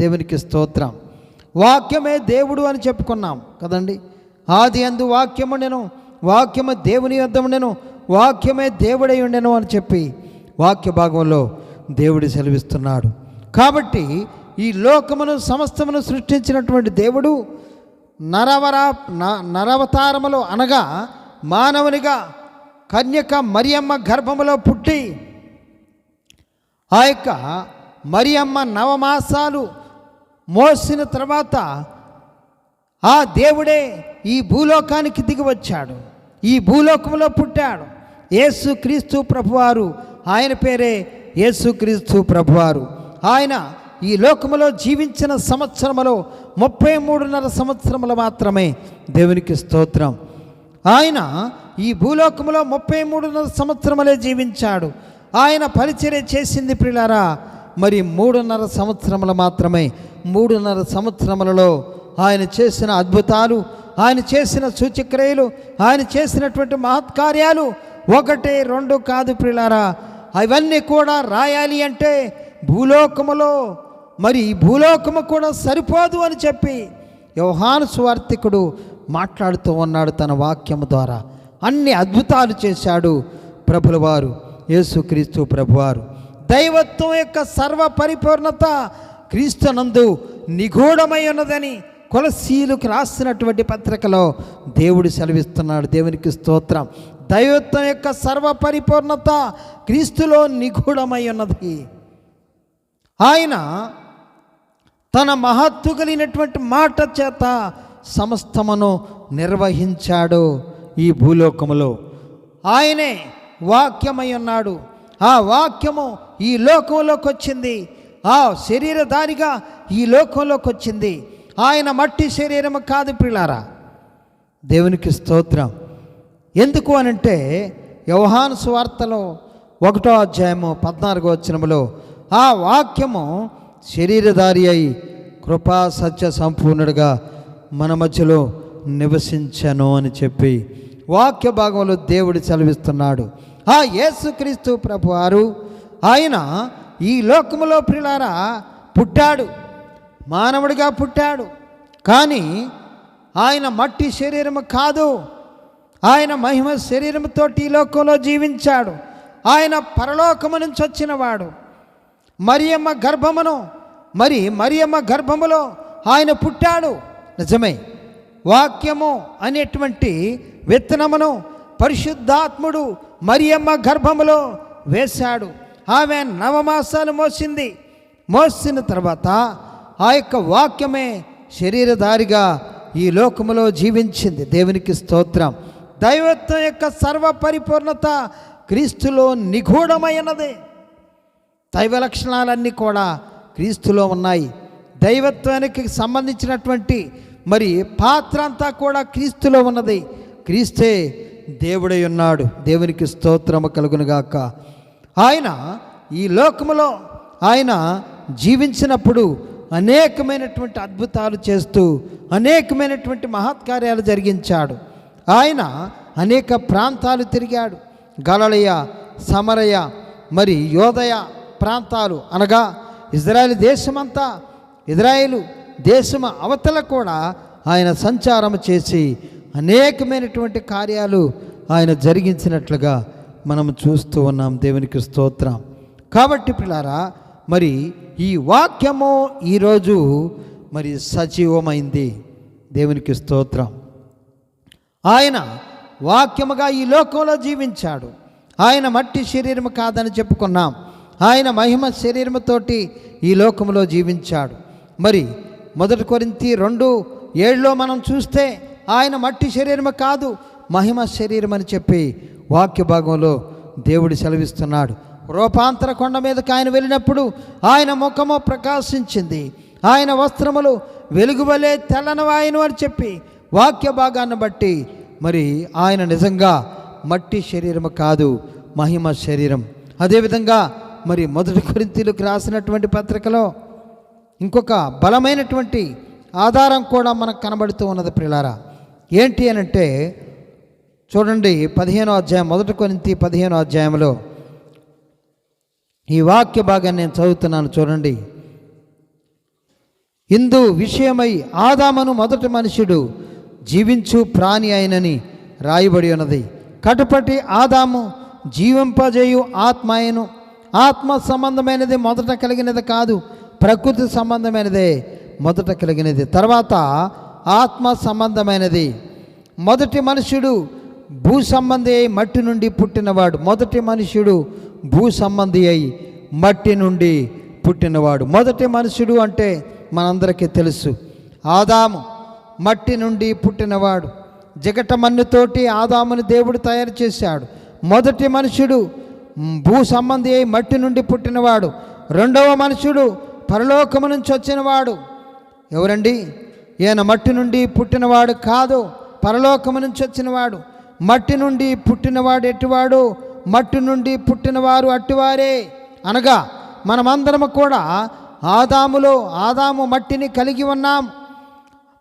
దేవునికి స్తోత్రం. వాక్యమే దేవుడు అని చెప్పుకున్నాం కదండి. ఆది యందు వాక్యము నేను, వాక్యము దేవుని యొద్ద ఉండెను, వాక్యమే దేవుడై ఉండెను అని చెప్పి వాక్య భాగంలో దేవుడు సెలవిస్తున్నాడు. కాబట్టి ఈ లోకమును సమస్తమును సృష్టించినటువంటి దేవుడు నరవతారములో అనగా మానవునిగా కన్యక మరియమ్మ గర్భములో పుట్టి ఆ యొక్క మరియమ్మ నవమాసాలు మోసిన తర్వాత ఆ దేవుడే ఈ భూలోకానికి దిగి వచ్చాడు, ఈ భూలోకంలో పుట్టాడు. యేసుక్రీస్తు ప్రభువారు, ఆయన పేరే యేసుక్రీస్తు ప్రభువారు. ఆయన ఈ లోకములో జీవించిన సంవత్సరములో 33.5 సంవత్సరములు మాత్రమే. దేవునికి స్తోత్రం. ఆయన ఈ భూలోకములో 33.5 సంవత్సరములే జీవించాడు. ఆయన పరిచర్య చేసింది ప్రియులారా మరి 3.5 సంవత్సరములు మాత్రమే. 3.5 సంవత్సరములలో ఆయన చేసిన అద్భుతాలు, ఆయన చేసిన సూచక్రియలు, ఆయన చేసినటువంటి మహత్కార్యాలు 1, 2 కాదు ప్రియులారా. అవన్నీ కూడా రాయాలి అంటే భూలోకములో మరి ఈ భూలోకము కూడా సరిపోదు అని చెప్పి యోహాను సువార్తికుడు మాట్లాడుతూ ఉన్నాడు. తన వాక్యము ద్వారా అన్ని అద్భుతాలు చేశాడు ప్రభుల వారు, యేసుక్రీస్తు ప్రభువారు. దైవత్వం యొక్క సర్వ పరిపూర్ణత క్రీస్తునందు నిగూఢమై ఉన్నదని కొలసీలకు రాసినటువంటి పత్రికలో దేవుడు సెలవిస్తున్నాడు. దేవునికి స్తోత్రం. దైవత్వం యొక్క సర్వ పరిపూర్ణత క్రీస్తులో నిగూఢమై ఉన్నది. ఆయన తన మహత్తు కలిగినటువంటి మాట చేత సమస్తమును నిర్వహించాడు ఈ భూలోకములో. ఆయనే వాక్యమై ఉన్నాడు. ఆ వాక్యము ఈ లోకంలోకి వచ్చింది, ఆ శరీరధారిగా ఈ లోకంలోకి వచ్చింది. ఆయన మట్టి శరీరము కాదు ప్రియులారా. దేవునికి స్తోత్రం. ఎందుకు అనంటే యోహాను సువార్తలో 1వ అధ్యాయము 14వ వచనములో ఆ వాక్యము శరీరధారి అయి కృపా సత్య సంపూర్ణుడిగా మన మధ్యలో నివసించను అని చెప్పి వాక్య భాగంలో దేవుడు సెలవిస్తున్నాడు. ఆ యేసుక్రీస్తు ప్రభువారు ఆయన ఈ లోకములో ప్రియులారా పుట్టాడు, మానవుడిగా పుట్టాడు. కానీ ఆయన మట్టి శరీరము కాదు, ఆయన మహిమ శరీరముతో ఈ లోకంలో జీవించాడు. ఆయన పరలోకము నుంచి వచ్చినవాడు. మరియమ్మ గర్భములో ఆయన పుట్టాడు. నిజమే. వాక్యము అనేటువంటి విత్తనమును పరిశుద్ధాత్ముడు మరియమ్మ గర్భములో వేశాడు. ఆమె 9 మాసాలు మోసింది. మోసిన తర్వాత ఆ యొక్క వాక్యమే శరీరధారిగా ఈ లోకములో జీవించింది. దేవునికి స్తోత్రం. దైవత్వం యొక్క సర్వ పరిపూర్ణత క్రీస్తులో నిగూఢమైనది. దైవ లక్షణాలన్నీ కూడా క్రీస్తులో ఉన్నాయి. దైవత్వానికి సంబంధించినటువంటి మరి పాత్ర అంతా కూడా క్రీస్తులో ఉన్నది. క్రీస్తే దేవుడై ఉన్నాడు. దేవునికి స్తోత్రము కలుగునుగాక. ఆయన ఈ లోకములో ఆయన జీవించినప్పుడు అనేకమైనటువంటి అద్భుతాలు చేస్తూ అనేకమైనటువంటి మహత్కార్యాలు జరిగించాడు. ఆయన అనేక ప్రాంతాలు తిరిగాడు. గలిలయ, సమరయ, మరి యోదయ ప్రాంతాలు అనగా ఇజ్రాయేల్ దేశమంతా, ఇజ్రాయేలు దేశం అవతల కూడా ఆయన సంచారం చేసి అనేకమైనటువంటి కార్యాలు ఆయన జరిగించినట్లుగా మనం చూస్తూ ఉన్నాం. దేవునికి స్తోత్రం. కాబట్టి పిల్లారా, మరి ఈ వాక్యము ఈరోజు మరి సజీవమైంది. దేవునికి స్తోత్రం. ఆయన వాక్యముగా ఈ లోకంలో జీవించాడు. ఆయన మట్టి శరీరము కాదని చెప్పుకున్నాం. ఆయన మహిమ శరీరముతోటి ఈ లోకంలో జీవించాడు. మరి 1 కొరింథీ 2:7 మనం చూస్తే ఆయన మట్టి శరీరము కాదు, మహిమ శరీరం అని చెప్పి వాక్య భాగంలో దేవుడు సెలవిస్తున్నాడు. రూపాంతర కొండ మీదకి ఆయన వెళ్ళినప్పుడు ఆయన ముఖము ప్రకాశించింది, ఆయన వస్త్రములు వెలుగువలే తెల్లనవాయను అని చెప్పి వాక్య భాగాన్ని బట్టి మరి ఆయన నిజంగా మట్టి శరీరము కాదు, మహిమ శరీరం. అదేవిధంగా మరి 1 కొరింథీయులకు రాసినటువంటి పత్రికలో ఇంకొక బలమైనటువంటి ఆధారం కూడా మనకు కనబడుతూ ఉన్నది ప్రియులారా. ఏంటి అని అంటే చూడండి, 15వ అధ్యాయం, 1 కొరింథీ 15వ అధ్యాయంలో ఈ వాక్య భాగాన్ని నేను చదువుతున్నాను చూడండి. ఇందు విషయమై ఆదామును మొదటి మనుషుడు జీవించు ప్రాణి అయినని రాయబడి ఉన్నది. కటుపటి ఆదాము జీవింపజేయు ఆత్మ అయిను. ఆత్మ సంబంధమైనది మొదట కలిగినది కాదు, ప్రకృతి సంబంధమైనదే మొదట కలిగినది, తర్వాత ఆత్మ సంబంధమైనది. మొదటి మనుషుడు భూ సంబంధి అయి మట్టి నుండి పుట్టినవాడు. మొదటి మనుషుడు భూ సంబంధి అయి మట్టి నుండి పుట్టినవాడు. మొదటి మనుషుడు అంటే మనందరికీ తెలుసు, ఆదాము మట్టి నుండి పుట్టినవాడు. జిగట మన్నుతోటి ఆదాముని దేవుడు తయారు చేశాడు. మొదటి మనుషుడు భూ సంబంధి అయి మట్టి నుండి పుట్టినవాడు. రెండవ మనుషుడు పరలోకము నుంచి వచ్చినవాడు. ఎవరండి? ఈయన మట్టి నుండి పుట్టినవాడు కాదు, పరలోకము నుంచి వచ్చినవాడు. మట్టి నుండి పుట్టినవాడు ఎట్టివాడు? మట్టి నుండి పుట్టినవారు అట్టివారే. అనగా మనమందరము కూడా ఆదాము మట్టిని కలిగి ఉన్నాం.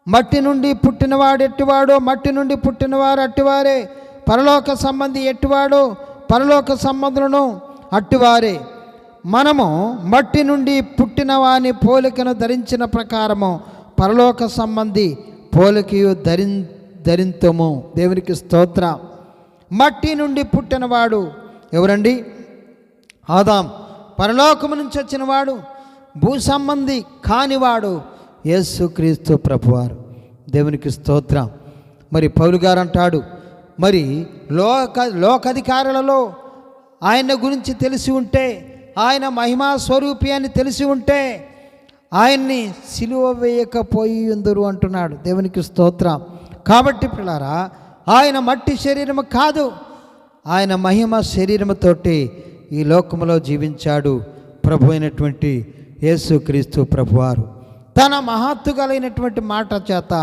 మట్టి నుండి పుట్టినవాడు ఎట్టివాడో మట్టి నుండి పుట్టినవారు అట్టివారే. పరలోక సంబంధి ఎట్టివాడో పరలోక సంబంధులను అట్టివారే. మనము మట్టి నుండి పుట్టిన వాని పోలికను ధరించిన ప్రకారము పరలోక సంబంధి పోలికయు ధరింతము. దేవునికి స్తోత్రం. మట్టి నుండి పుట్టినవాడు ఎవరండి? ఆదాం. పరలోకము నుంచి వచ్చినవాడు, భూ సంబంధి కానివాడు యేసుక్రీస్తు ప్రభువారు. దేవునికి స్తోత్రం. మరి పౌలు గారు అంటాడు, మరి లోకాధికారులలో ఆయన గురించి తెలిసి ఉంటే, ఆయన మహిమా స్వరూపి అని తెలిసి ఉంటే ఆయన్ని సిలువ వేయకపోయి ఉందరు అంటున్నాడు. దేవునికి స్తోత్రం. కాబట్టి పిల్లారా, ఆయన మట్టి శరీరము కాదు, ఆయన మహిమ శరీరముతోటి ఈ లోకములో జీవించాడు ప్రభు అయినటువంటి యేసుక్రీస్తు ప్రభువారు. తన మహత్తు కలిగినటువంటి మాట చేత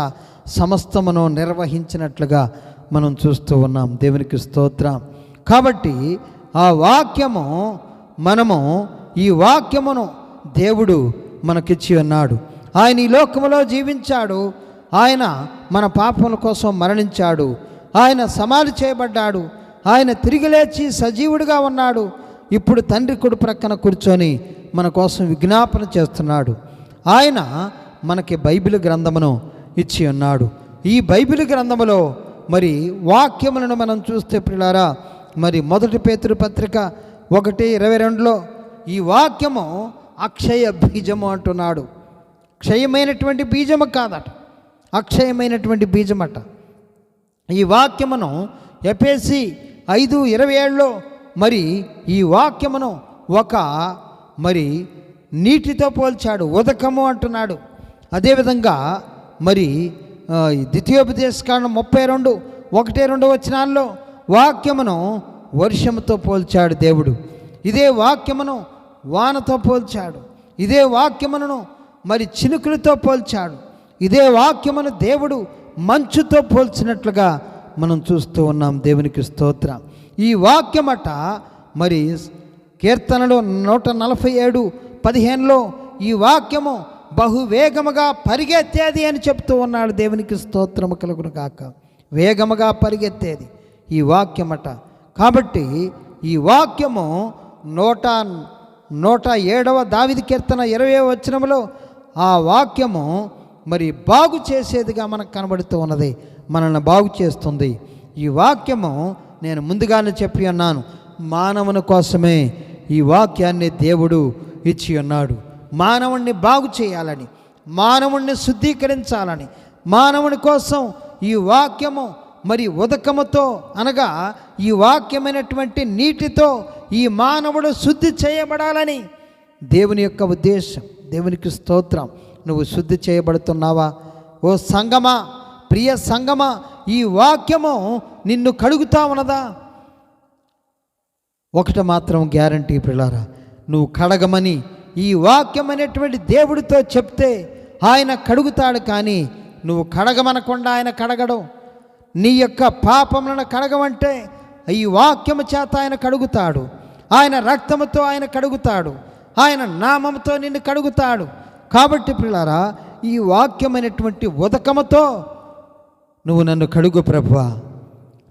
సమస్తమును నిర్వహించినట్లుగా మనం చూస్తూ ఉన్నాం. దేవునికి స్తోత్రం. కాబట్టి ఆ వాక్యము ఈ వాక్యమును దేవుడు మనకిచ్చి ఉన్నాడు. ఆయన ఈ లోకములో జీవించాడు. ఆయన మన పాపముల కోసం మరణించాడు. ఆయన సమాధి చేయబడ్డాడు. ఆయన తిరిగి లేచి సజీవుడిగా ఉన్నాడు. ఇప్పుడు తండ్రి కుడి ప్రక్కన కూర్చొని మన కోసం విజ్ఞాపన చేస్తున్నాడు. ఆయన మనకి బైబిల్ గ్రంథమును ఇచ్చి ఉన్నాడు. ఈ బైబిల్ గ్రంథములో మరి వాక్యములను మనం చూస్తే ప్రియులారా, మరి 1 పేతురు పత్రిక 1:22లో ఈ వాక్యము అక్షయ బీజము అంటున్నాడు. క్షయమైనటువంటి బీజము కాదట, అక్షయమైనటువంటి బీజమట. ఈ వాక్యమును ఎఫెసీ 5:27లో మరి ఈ వాక్యమును ఒక మరి నీటితో పోల్చాడు, ఉదకము అంటున్నాడు. అదేవిధంగా మరి ద్వితీయోపదేశకాండం 32:1-2 వచనాల్లో వాక్యమును వర్షముతో పోల్చాడు దేవుడు. ఇదే వాక్యమును వానతో పోల్చాడు. ఇదే వాక్యమును మరి చినుకులతో పోల్చాడు. ఇదే వాక్యమును దేవుడు మంచుతో పోల్చినట్లుగా మనం చూస్తూ ఉన్నాం. దేవునికి స్తోత్రం. ఈ వాక్యమట మరి కీర్తనలో 147:15లో ఈ వాక్యము బహువేగముగా పరిగెత్తేది అని చెప్తూ ఉన్నాడు. దేవునికి స్తోత్రము కలుగును గాక. వేగముగా పరిగెత్తేది ఈ వాక్యమట. కాబట్టి ఈ వాక్యము 107వ దావీదు కీర్తన 20వ వచనములో ఆ వాక్యము మరి బాగు చేసేదిగా మనకు కనబడుతూ ఉన్నది, మనల్ని బాగు చేస్తుంది. ఈ వాక్యము నేను ముందుగానే చెప్పి ఉన్నాను, మానవుని కోసమే ఈ వాక్యాన్ని దేవుడు ఇచ్చి ఉన్నాడు. మానవుణ్ణి బాగు చేయాలని, మానవుణ్ణి శుద్ధీకరించాలని, మానవుని కోసం ఈ వాక్యము మరి ఉదకముతో అనగా ఈ వాక్యమైనటువంటి నీటితో ఈ మానవుడు శుద్ధి చేయబడాలని దేవుని యొక్క ఉద్దేశం. దేవునికి స్తోత్రం. నువ్వు శుద్ధి చేయబడుతున్నావా? ఓ సంగమా, ప్రియ సంగమా, ఈ వాక్యము నిన్ను కడుగుతా ఉన్నదా? ఒకటి మాత్రం గ్యారంటీ పిల్లారా, నువ్వు కడగమని ఈ వాక్యం అనేటువంటి దేవుడితో చెప్తే ఆయన కడుగుతాడు. కానీ నువ్వు కడగమనకుండా ఆయన కడగడం. నీ యొక్క పాపములను కడగమంటే ఈ వాక్యము చేత ఆయన కడుగుతాడు. ఆయన రక్తముతో ఆయన కడుగుతాడు. ఆయన నామముతో నిన్ను కడుగుతాడు. కాబట్టి పిల్లారా, ఈ వాక్యమైనటువంటి ఉదకముతో నువ్వు నన్ను కడుగు ప్రభువా,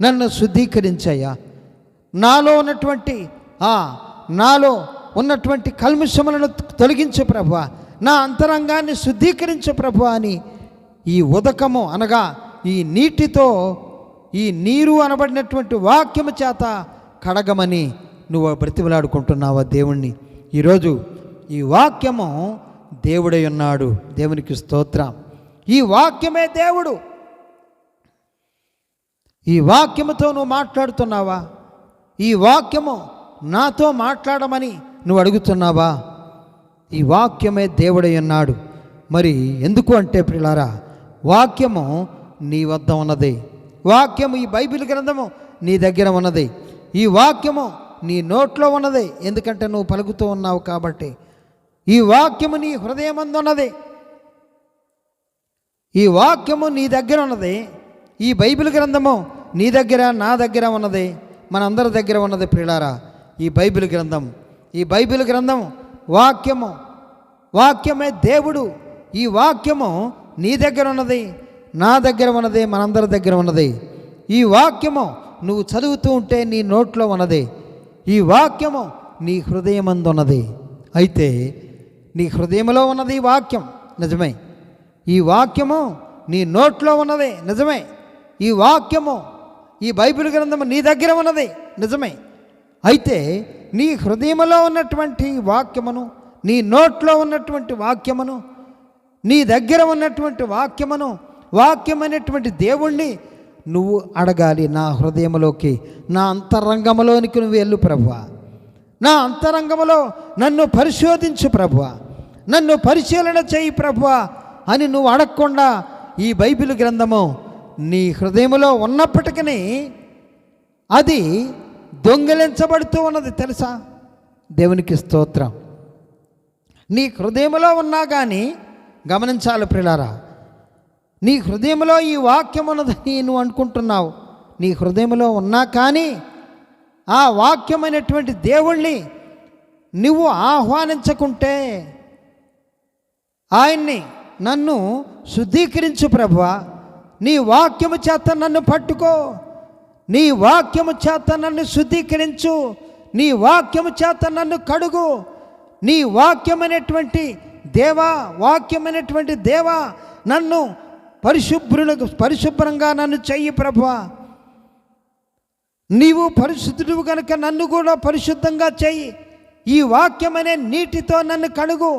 నన్ను శుద్ధీకరించయ్యా, నాలో ఉన్నటువంటి కల్మషములను తొలగించు ప్రభువా, నా అంతరంగాన్ని శుద్ధీకరించు ప్రభువా అని ఈ ఉదకము అనగా ఈ నీటితో, ఈ నీరు అనబడినటువంటి వాక్యము చేత కడగమని నువ్వు బ్రతిమలాడుకుంటున్నావా దేవుణ్ణి? ఈరోజు ఈ వాక్యము దేవుడై ఉన్నాడు. దేవునికి స్తోత్రం. ఈ వాక్యమే దేవుడు. ఈ వాక్యముతో నువ్వు మాట్లాడుతున్నావా? ఈ వాక్యము నాతో మాట్లాడమని నువ్వు అడుగుతున్నావా? ఈ వాక్యమే దేవుడై ఉన్నాడు. మరి ఎందుకు అంటే ప్రియులారా, వాక్యము నీ వద్ద ఉన్నది. వాక్యము, ఈ బైబిల్ గ్రంథము నీ దగ్గర ఉన్నది. ఈ వాక్యము నీ నోట్లో ఉన్నది. ఎందుకంటే నువ్వు పలుకుతూ ఉన్నావు కాబట్టి. ఈ వాక్యము నీ హృదయమందు ఉన్నది. ఈ వాక్యము నీ దగ్గర ఉన్నది. ఈ బైబిల్ గ్రంథము నీ దగ్గర, నా దగ్గర ఉన్నది, మనందరి దగ్గర ఉన్నది ప్రియులారా. ఈ బైబిల్ గ్రంథం వాక్యమే దేవుడు. ఈ వాక్యము నీ దగ్గర ఉన్నది, నా దగ్గర ఉన్నది, మనందరి దగ్గర ఉన్నది. ఈ వాక్యము నువ్వు చదువుతూ ఉంటే నీ నోట్లో ఉన్నది. ఈ వాక్యము నీ హృదయమందు ఉన్నది. అయితే నీ హృదయంలో ఉన్నది ఈ వాక్యం, నిజమే. ఈ వాక్యము నీ నోట్లో ఉన్నది, నిజమే. ఈ వాక్యము, ఈ బైబిల్ గ్రంథము నీ దగ్గర ఉన్నది, నిజమే. అయితే నీ హృదయంలో ఉన్నటువంటి వాక్యమును, నీ నోట్లో ఉన్నటువంటి వాక్యమును, నీ దగ్గర ఉన్నటువంటి వాక్యమైనటువంటి దేవుణ్ణి నువ్వు అడగాలి. నా హృదయంలోకి, నా అంతరంగంలోనికి నువ్వు వెళ్ళు ప్రభువా, నా అంతరంగంలో నన్ను పరిశోధించు ప్రభువా, నన్ను పరిశీలన చేయి ప్రభువా అని నువ్వు అడగకుండా ఈ బైబిల్ గ్రంథము నీ హృదయంలో ఉన్నప్పటికీ అది దొంగిలించబడుతూ ఉన్నది, తెలుసా? దేవునికి స్తోత్రం. నీ హృదయంలో ఉన్నా కానీ గమనించాలి ప్రియులారా, నీ హృదయంలో ఈ వాక్యం ఉన్నదని నువ్వు అనుకుంటున్నావు. నీ హృదయంలో ఉన్నా కానీ ఆ వాక్యమైనటువంటి దేవుణ్ణి నువ్వు ఆహ్వానించకుంటే, ఆయన్ని నన్ను శుద్ధీకరించు ప్రభువా, నీ వాక్యము చేత నన్ను పట్టుకో, నీ వాక్యము చేత నన్ను శుద్ధీకరించు, నీ వాక్యము చేత నన్ను కడుగు, నీ వాక్యమైనటువంటి దేవా నన్ను పరిశుభ్రంగా నన్ను చెయ్యి ప్రభువా, నీవు పరిశుద్ధుడు కనుక నన్ను కూడా పరిశుద్ధంగా చెయ్యి, ఈ వాక్యమనే నీటితో నన్ను కడుగు,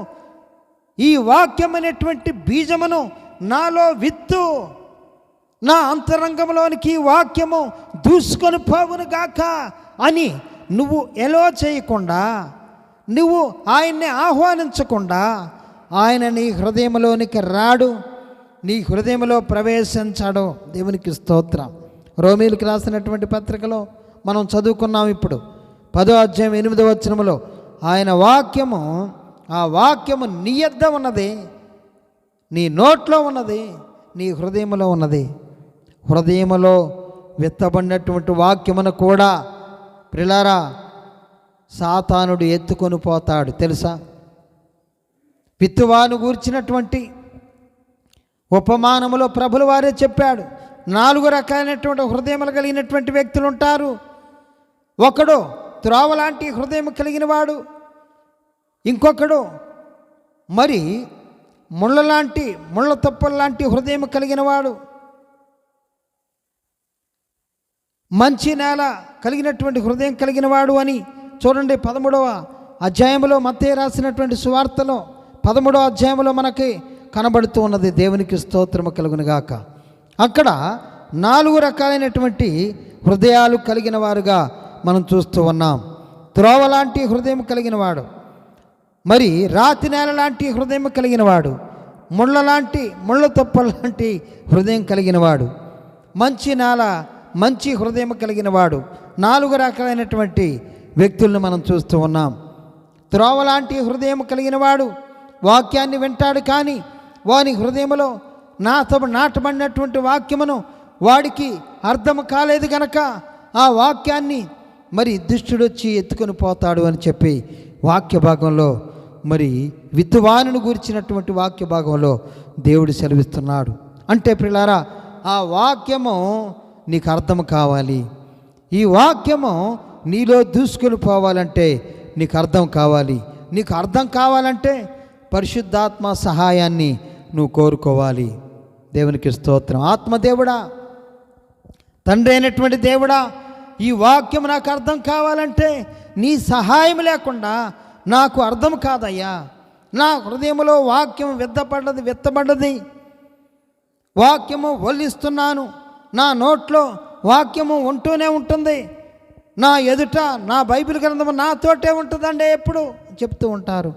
ఈ వాక్యమైనటువంటి బీజమును నాలో విత్తు, నా అంతరంగంలోనికి ఈ వాక్యము దూసుకొని పోవును గాక అని నువ్వు ఎలో చేయకుండా, నువ్వు ఆయన్ని ఆహ్వానించకుండా ఆయన నీ హృదయంలోనికి రాడు, నీ హృదయంలో ప్రవేశించాడు. దేవునికి స్తోత్రం. రోమీయులకు రాసినటువంటి పత్రికలో మనం చదువుకున్నాం. ఇప్పుడు 10వ అధ్యాయం 8వ వచనములో ఆయన వాక్యము, ఆ వాక్యము నీ యొద్ద ఉన్నది, నీ నోట్లో ఉన్నది, నీ హృదయంలో ఉన్నది. హృదయములో విత్తబడినటువంటి వాక్యమును కూడా ప్రిలారా సాతానుడు ఎత్తుకొని పోతాడు, తెలుసా? విత్తువాను గూర్చినటువంటి ఉపమానములో ప్రభుల వారే చెప్పాడు. 4 రకాలైనటువంటి హృదయములు కలిగినటువంటి వ్యక్తులు ఉంటారు. ఒకడు త్రోవ లాంటి హృదయం కలిగిన వాడు, ఇంకొకడు మరి ముళ్ళ తప్పల లాంటి హృదయం కలిగిన వాడు, మంచి నేల కలిగినటువంటి హృదయం కలిగిన వాడు అని చూడండి 13వ అధ్యాయంలో మత్తయి రాసినటువంటి సువార్తలో 13వ అధ్యాయంలో మనకి కనబడుతూ ఉన్నది. దేవునికి స్తోత్రము కలుగునుగాక. అక్కడ 4 రకాలైనటువంటి హృదయాలు కలిగిన వారుగా మనం చూస్తూ ఉన్నాం. త్రోవ లాంటి హృదయం కలిగిన వాడు, మరి రాతి నేల లాంటి హృదయం కలిగిన వాడు, ముళ్ళ తొప్పల లాంటి హృదయం కలిగిన వాడు, మంచి నేల మంచి హృదయం కలిగిన వాడు. 4 రకాలైనటువంటి వ్యక్తులను మనం చూస్తూ ఉన్నాం. త్రోవ లాంటి హృదయం కలిగిన వాడు వాక్యాన్ని వింటాడు, కానీ వాని హృదయంలో నాటబడినటువంటి వాక్యమును వాడికి అర్థం కాలేదు గనక ఆ వాక్యాన్ని మరి దుష్టుడొచ్చి ఎత్తుకొని పోతాడు అని చెప్పి వాక్య భాగంలో, మరి విత్తువానును గురించినటువంటి వాక్య భాగంలో దేవుడు సెలవిస్తున్నాడు. అంటే ప్రియులారా, ఆ వాక్యము నీకు అర్థం కావాలి. ఈ వాక్యము నీలో దూసుకొని పోవాలంటే నీకు అర్థం కావాలి. నీకు అర్థం కావాలంటే పరిశుద్ధాత్మ సహాయాన్ని నువ్వు కోరుకోవాలి. దేవునికి స్తోత్రం. ఆత్మదేవుడా, తండ్రి అయినటువంటి దేవుడా, ఈ వాక్యం నాకు అర్థం కావాలంటే నీ సహాయం లేకుండా నాకు అర్థం కాదయ్యా. నా హృదయంలో వాక్యం విత్తబడ్డది. వాక్యము వల్లిస్తున్నాను, నా నోట్లో వాక్యము ఉంటూనే ఉంటుంది, నా ఎదుట నా బైబిల్ గ్రంథము నాతోటే ఉంటుందండి ఎప్పుడు చెప్తూ ఉంటారు.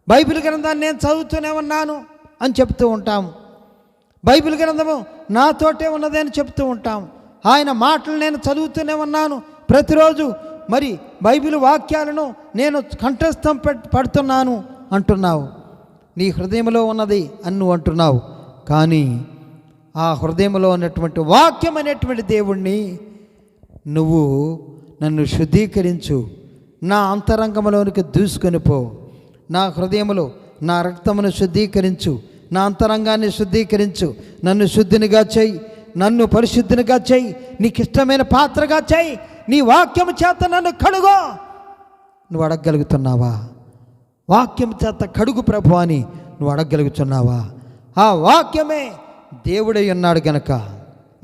బైబిల్ గ్రంథాన్ని నేను చదువుతూనే ఉన్నాను అని చెప్తూ ఉంటాము. బైబిల్ గ్రంథము నాతోటే ఉన్నది అని చెప్తూ ఉంటాము. ఆయన మాటలు నేను చదువుతూనే ఉన్నాను ప్రతిరోజు, మరి బైబిల్ వాక్యాలను నేను కంఠస్థం పడుతున్నాను అంటున్నావు. నీ హృదయంలో ఉన్నది అని నువ్వు అంటున్నావు, కానీ ఆ హృదయంలో ఉన్నటువంటి వాక్యం అనేటువంటి దేవుణ్ణి నువ్వు నన్ను శుద్ధీకరించు, నా అంతరంగంలోనికి దూసుకొని పో, నా హృదయంలో నా రక్తమును శుద్ధీకరించు, నా అంతరంగాన్ని శుద్ధీకరించు, నన్ను శుద్ధినిగా చేయి, నన్ను పరిశుద్ధినిగా చేయి, నీకు ఇష్టమైన పాత్రగా చేయి, నీ వాక్యము చేత నన్ను కడుగో. నువ్వు అడగగలుగుతున్నావా? వాక్యం చేత కడుగు ప్రభు అని నువ్వు అడగగలుగుతున్నావా? ఆ వాక్యమే దేవుడై ఉన్నాడు గనక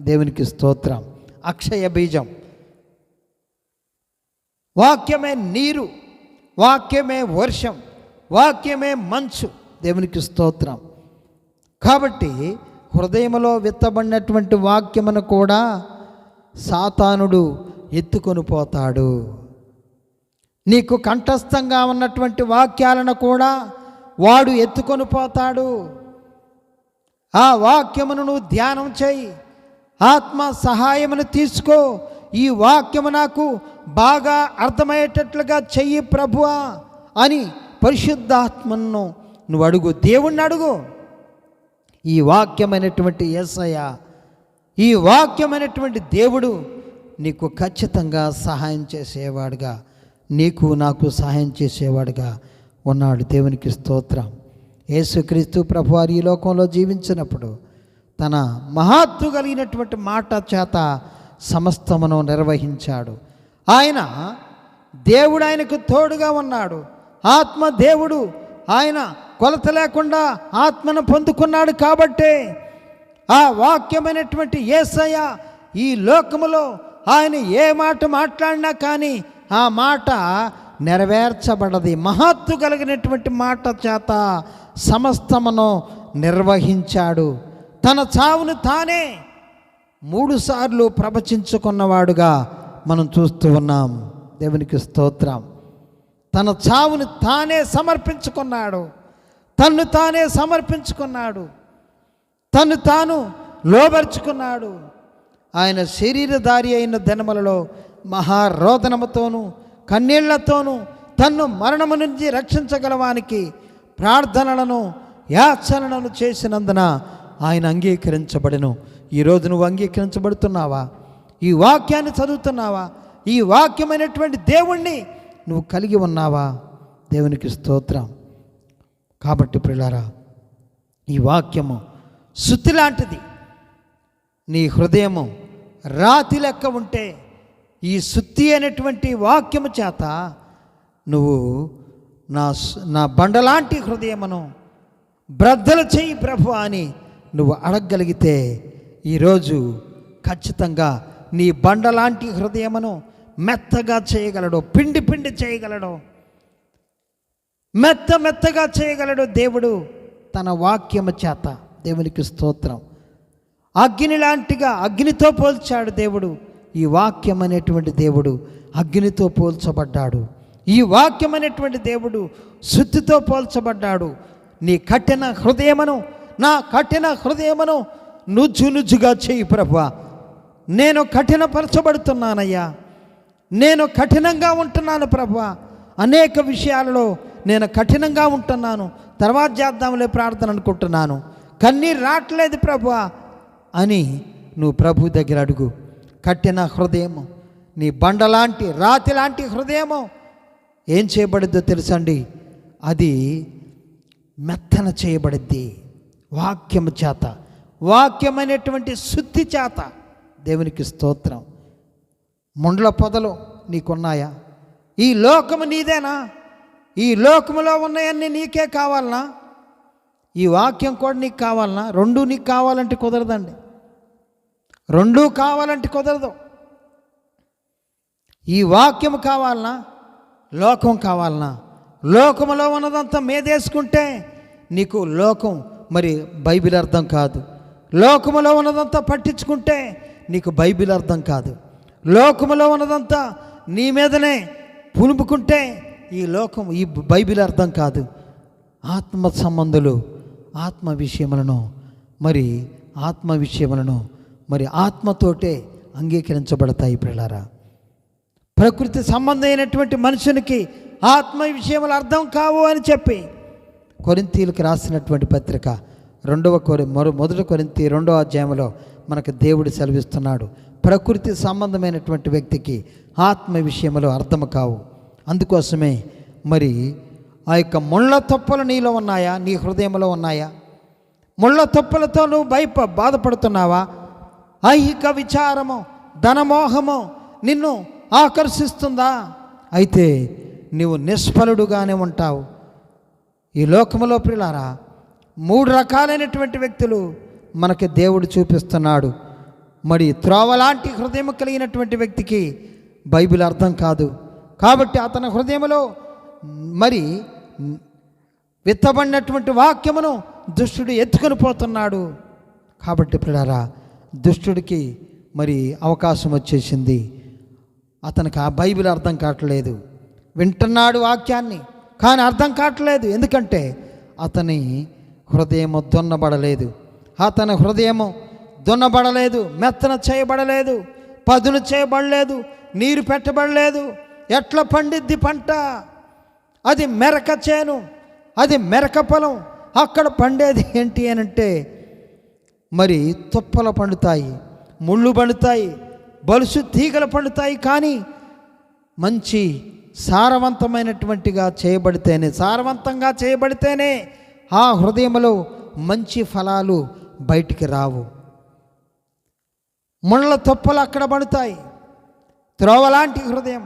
దేవునికి స్తోత్రం. అక్షయ బీజం, వాక్యమే నీరు, వాక్యమే వర్షం, వాక్యమే మంచు. దేవునికి స్తోత్రం. కాబట్టి హృదయంలో విత్తబడినటువంటి వాక్యమును కూడా సాతానుడు ఎత్తుకొని పోతాడు. నీకు కంఠస్థంగా ఉన్నటువంటి వాక్యాలను కూడా వాడు ఎత్తుకొని పోతాడు. ఆ వాక్యమును నువ్వు ధ్యానం చేయి, ఆత్మ సహాయమును తీసుకో. ఈ వాక్యము నాకు బాగా అర్థమయ్యేటట్లుగా చెయ్యి ప్రభువా అని పరిశుద్ధాత్మను నువ్వు అడుగు, దేవుణ్ణి అడుగు. ఈ వాక్యమైనటువంటి యేసయ్య, ఈ వాక్యమైనటువంటి దేవుడు నీకు ఖచ్చితంగా సహాయం చేసేవాడుగా, నీకు నాకు సహాయం చేసేవాడుగా ఉన్నాడు. దేవునికి స్తోత్రం. యేసుక్రీస్తు ప్రభువారు ఈ లోకంలో జీవించినప్పుడు తన మహత్తు కలిగినటువంటి మాట చేత సమస్తమును నిర్వహించాడు. ఆయన దేవుడు, ఆయనకు తోడుగా ఉన్నాడు. ఆత్మ దేవుడు, ఆయన కొలత లేకుండా ఆత్మను పొందుకున్నాడు. కాబట్టే ఆ వాక్యమైనటువంటి యేసయ్య ఈ లోకములో ఆయన ఏ మాట మాట్లాడినా కానీ ఆ మాట నెరవేర్చబడది. మహత్తు కలిగినటువంటి మాట చేత సమస్తమును నిర్వహించాడు. తన చావును తానే 3 సార్లు ప్రవచించుకున్నవాడుగా మనం చూస్తూ ఉన్నాం. దేవునికి స్తోత్రం. తన చావును తానే సమర్పించుకున్నాడు, తన్ను తానే సమర్పించుకున్నాడు, తను తాను లోబర్చుకున్నాడు. ఆయన శరీరధారి అయిన దినములలో మహారోదనముతోనూ కన్నీళ్లతోనూ తన్ను మరణము నుంచి రక్షించగలవానికి ప్రార్థనలను యాచనలను చేసినందున ఆయన అంగీకరించబడెను. ఈరోజు నువ్వు అంగీకరించబడుతున్నావా? ఈ వాక్యాన్ని చదువుతున్నావా? ఈ వాక్యమైనటువంటి దేవుణ్ణి నువ్వు కలిగి ఉన్నావా? దేవునికి స్తోత్రం. కాబట్టి ప్రియులారా, ఈ వాక్యము సుత్తి లాంటిది. నీ హృదయము రాతి లెక్క ఉంటే ఈ సుత్తి అనేటువంటి వాక్యము చేత నువ్వు నా బండలాంటి హృదయమును బ్రద్దలు చెయ్యి ప్రభు అని నువ్వు అడగగలిగితే ఈరోజు ఖచ్చితంగా నీ బండలాంటి హృదయమును మెత్తగా చేయగలడు, పిండి పిండి చేయగలడు, మెత్తగా చేయగలడు దేవుడు తన వాక్యము చేత. దేవునికి స్తోత్రం. అగ్ని లాంటిగా అగ్నితో పోల్చాడు దేవుడు. ఈ వాక్యం అనేటువంటి దేవుడు అగ్నితో పోల్చబడ్డాడు. ఈ వాక్యం అనేటువంటి దేవుడు సుత్తితో పోల్చబడ్డాడు. నీ కఠిన హృదయమును, నా కఠిన హృదయమును నుజ్జుగా చేయి ప్రభువా. నేను కఠినపరచబడుతున్నానయ్యా, నేను కఠినంగా ఉంటున్నాను ప్రభువా. అనేక విషయాలలో నేను కఠినంగా ఉంటున్నాను, తర్వాత చేద్దాంలే ప్రార్థన అనుకుంటున్నాను, కన్నీరు రావట్లేదు ప్రభువా అని నువ్వు ప్రభు దగ్గర అడుగు. కఠిన హృదయము, నీ బండలాంటి రాతి లాంటి హృదయము ఏం చేయబడిద్దో తెలుసండి? అది మెత్తన చేయబడిద్ది వాక్యము చేత, వాక్యం అనేటువంటి శుద్ధి చేత. దేవునికి స్తోత్రం. ముండ్ల పొదలు నీకున్నాయా? ఈ లోకము నీదేనా? ఈ లోకములో ఉన్నాయన్నీ నీకే కావాలనా? ఈ వాక్యం కూడా నీకు కావాలనా? రెండూ నీకు కావాలంటే కుదరదండి. రెండూ కావాలంటే కుదరదు. ఈ వాక్యము కావాలనా? లోకం కావాలనా? లోకములో ఉన్నదంతా మీదేసుకుంటే నీకు లోకం మరి బైబిల్ అర్థం కాదు. లోకములో ఉన్నదంతా పట్టించుకుంటే నీకు బైబిల్ అర్థం కాదు. లోకములో ఉన్నదంతా నీ మీదనే పులుపుకుంటే ఈ లోకం, ఈ బైబిల్ అర్థం కాదు. ఆత్మ సంబంధులు ఆత్మ విషయములను మరి ఆత్మతోటే అంగీకరించబడతాయి ప్రియులారా. ప్రకృతి సంబంధమైనటువంటి మనుషునికి ఆత్మ విషయములు అర్థం కావు అని చెప్పి కొరింథీయులకు రాసినటువంటి పత్రిక 1 కొరింథీ 2వ అధ్యాయంలో మనకు దేవుడు సెలవిస్తున్నాడు. ప్రకృతి సంబంధమైనటువంటి వ్యక్తికి ఆత్మ విషయములు అర్థం కావు. అందుకోసమే మరి ఆ యొక్క ముళ్ళ తొప్పలు నీలో ఉన్నాయా? నీ హృదయంలో ఉన్నాయా? ముళ్ళ తొప్పలతో నువ్వు బాధపడుతున్నావా? ఐహిక విచారము, ధనమోహము నిన్ను ఆకర్షిస్తుందా? అయితే నీవు నిష్ఫలుడుగానే ఉంటావు. ఈ లోకములో ప్రియులారా 3 రకాలైనటువంటి వ్యక్తులు మనకి దేవుడు చూపిస్తున్నాడు. మరి త్రోవలాంటి హృదయం కలిగినటువంటి వ్యక్తికి బైబిల్ అర్థం కాదు. కాబట్టి అతని హృదయంలో మరి విత్తబడినటువంటి వాక్యమును దుష్టుడు ఎత్తుకొని పోతున్నాడు. కాబట్టి ప్రియులారా, దుష్టుడికి మరి అవకాశం వచ్చేసింది. అతనికి ఆ బైబిల్ అర్థం కావట్లేదు. వింటున్నాడు వాక్యాన్ని, కానీ అర్థం కావట్లేదు. ఎందుకంటే అతని హృదయము దున్నబడలేదు. అతని హృదయము దున్నబడలేదు, మెత్తన చేయబడలేదు, పదును చేయబడలేదు, నీరు పెట్టబడలేదు. ఎట్లా పండిద్ది పంట? అది మెరక చేను, అది మెరక పొలం. అక్కడ పండేది ఏంటి అని అంటే మరి తుప్పలు పండుతాయి, ముళ్ళు పండుతాయి, బలుసు తీగలు పండుతాయి. కానీ మంచి సారవంతంగా చేయబడితేనే ఆ హృదయంలో మంచి ఫలాలు బయటికి రావు. ముళ్ళ తుప్పలు అక్కడ పడుతాయి. త్రోవలాంటి హృదయం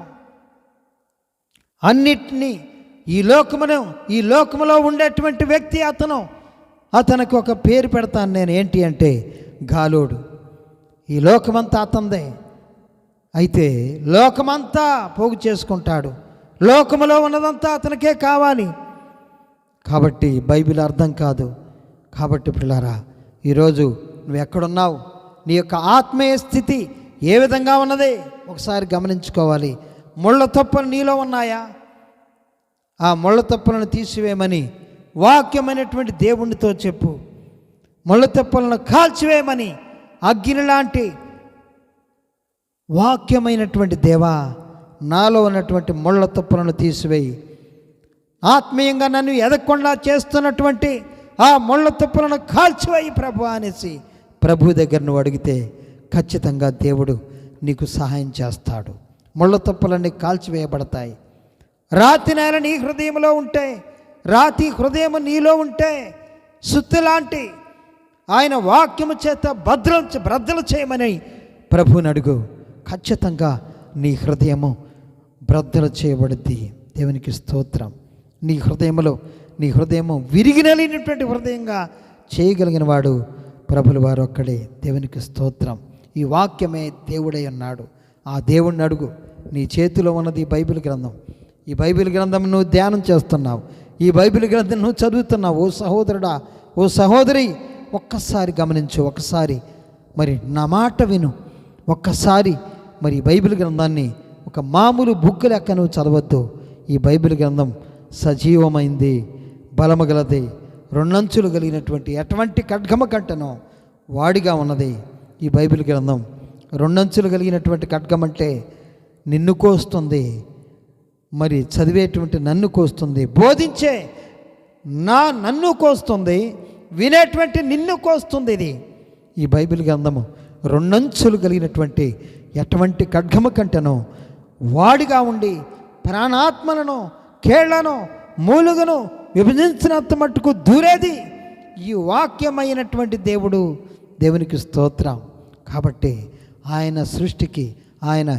అన్నిటినీ ఈ లోకములో ఉండేటువంటి వ్యక్తి అతనికి ఒక పేరు పెడతాను నేను. ఏంటి అంటే గాలోడు. ఈ లోకమంతా అతందే. అయితే లోకమంతా పోగు చేసుకుంటాడు. లోకములో ఉన్నదంతా అతనికే కావాలి. కాబట్టి బైబిల్ అర్థం కాదు. కాబట్టి ప్రియులారా, ఈరోజు నువ్వు ఎక్కడున్నావు? నీ యొక్క ఆత్మీయ స్థితి ఏ విధంగా ఉన్నది ఒకసారి గమనించుకోవాలి. ముళ్ళ తొప్పలు నీలో ఉన్నాయా? ఆ ముళ్ళ తొప్పలను తీసివేయమని వాక్యమైనటువంటి దేవునితో చెప్పు. ముళ్ళ తొప్పలను కాల్చివేయమని అగ్ని లాంటి వాక్యమైనటువంటి దేవా, నాలో ఉన్నటువంటి ముళ్ళ తొప్పలను తీసివేయి. ఆత్మీయంగా నన్ను ఎదగకుండా చేస్తున్నటువంటి ఆ ముళ్ళ తొప్పలను కాల్చివేయి ప్రభు అనేసి ప్రభు దగ్గర నువ్వు అడిగితే ఖచ్చితంగా దేవుడు నీకు సహాయం చేస్తాడు. ముళ్ళ తొప్పలన్నీ కాల్చివేయబడతాయి. రాతి నేల నీ హృదయంలో ఉంటే రాతి హృదయం నీలో ఉంటే సుత్తి లాంటి ఆయన వాక్యము చేత భద్రలు చేయమని ప్రభువుని అడుగు. ఖచ్చితంగా నీ హృదయము బ్రద్దలు చేయబడుద్ది. దేవునికి స్తోత్రం. నీ హృదయము విరిగినలేనటువంటి హృదయంగా చేయగలిగిన వాడు ప్రభుల వారు ఒక్కడే. దేవునికి స్తోత్రం. ఈ వాక్యమే దేవుడై ఉన్నాడు. ఆ దేవుడిని అడుగు. నీ చేతిలో ఉన్నది బైబిల్ గ్రంథం. ఈ బైబిల్ గ్రంథం నువ్వు ధ్యానం చేస్తున్నావు, ఈ బైబిల్ గ్రంథం నువ్వు చదువుతున్నావు. ఓ సహోదరుడా, ఓ సహోదరి, ఒక్కసారి గమనించు, ఒక్కసారి మరి నా మాట విను. ఒక్కసారి మరి బైబిల్ గ్రంథాన్ని ఒక మామూలు బుక్ లెక్క నువ్వు చదవద్దు. ఈ బైబిల్ గ్రంథం సజీవమైంది, బలము గలది, రెండంచులు కలిగినటువంటి ఎటువంటి ఖడ్గమ కంటనో వాడిగా ఉన్నది. ఈ బైబిల్ గ్రంథం రెండంచులు కలిగినటువంటి ఖడ్గం అంటే నిన్ను కోస్తుంది, మరి చదివేటువంటి నన్ను కోస్తుంది, బోధించే నన్ను కోస్తుంది, వినేటువంటి నిన్ను కోస్తుంది. ఇది ఈ బైబిల్ గ్రంథము రెండంచులు కలిగినటువంటి ఎటువంటి ఖడ్గము కంటనో వాడిగా ఉండి ప్రాణాత్మలను, కేళ్లను, మూలుగను విభజించినంత మట్టుకు దూరేది ఈ వాక్యమైనటువంటి దేవునికి స్తోత్రం. కాబట్టి ఆయన సృష్టికి, ఆయన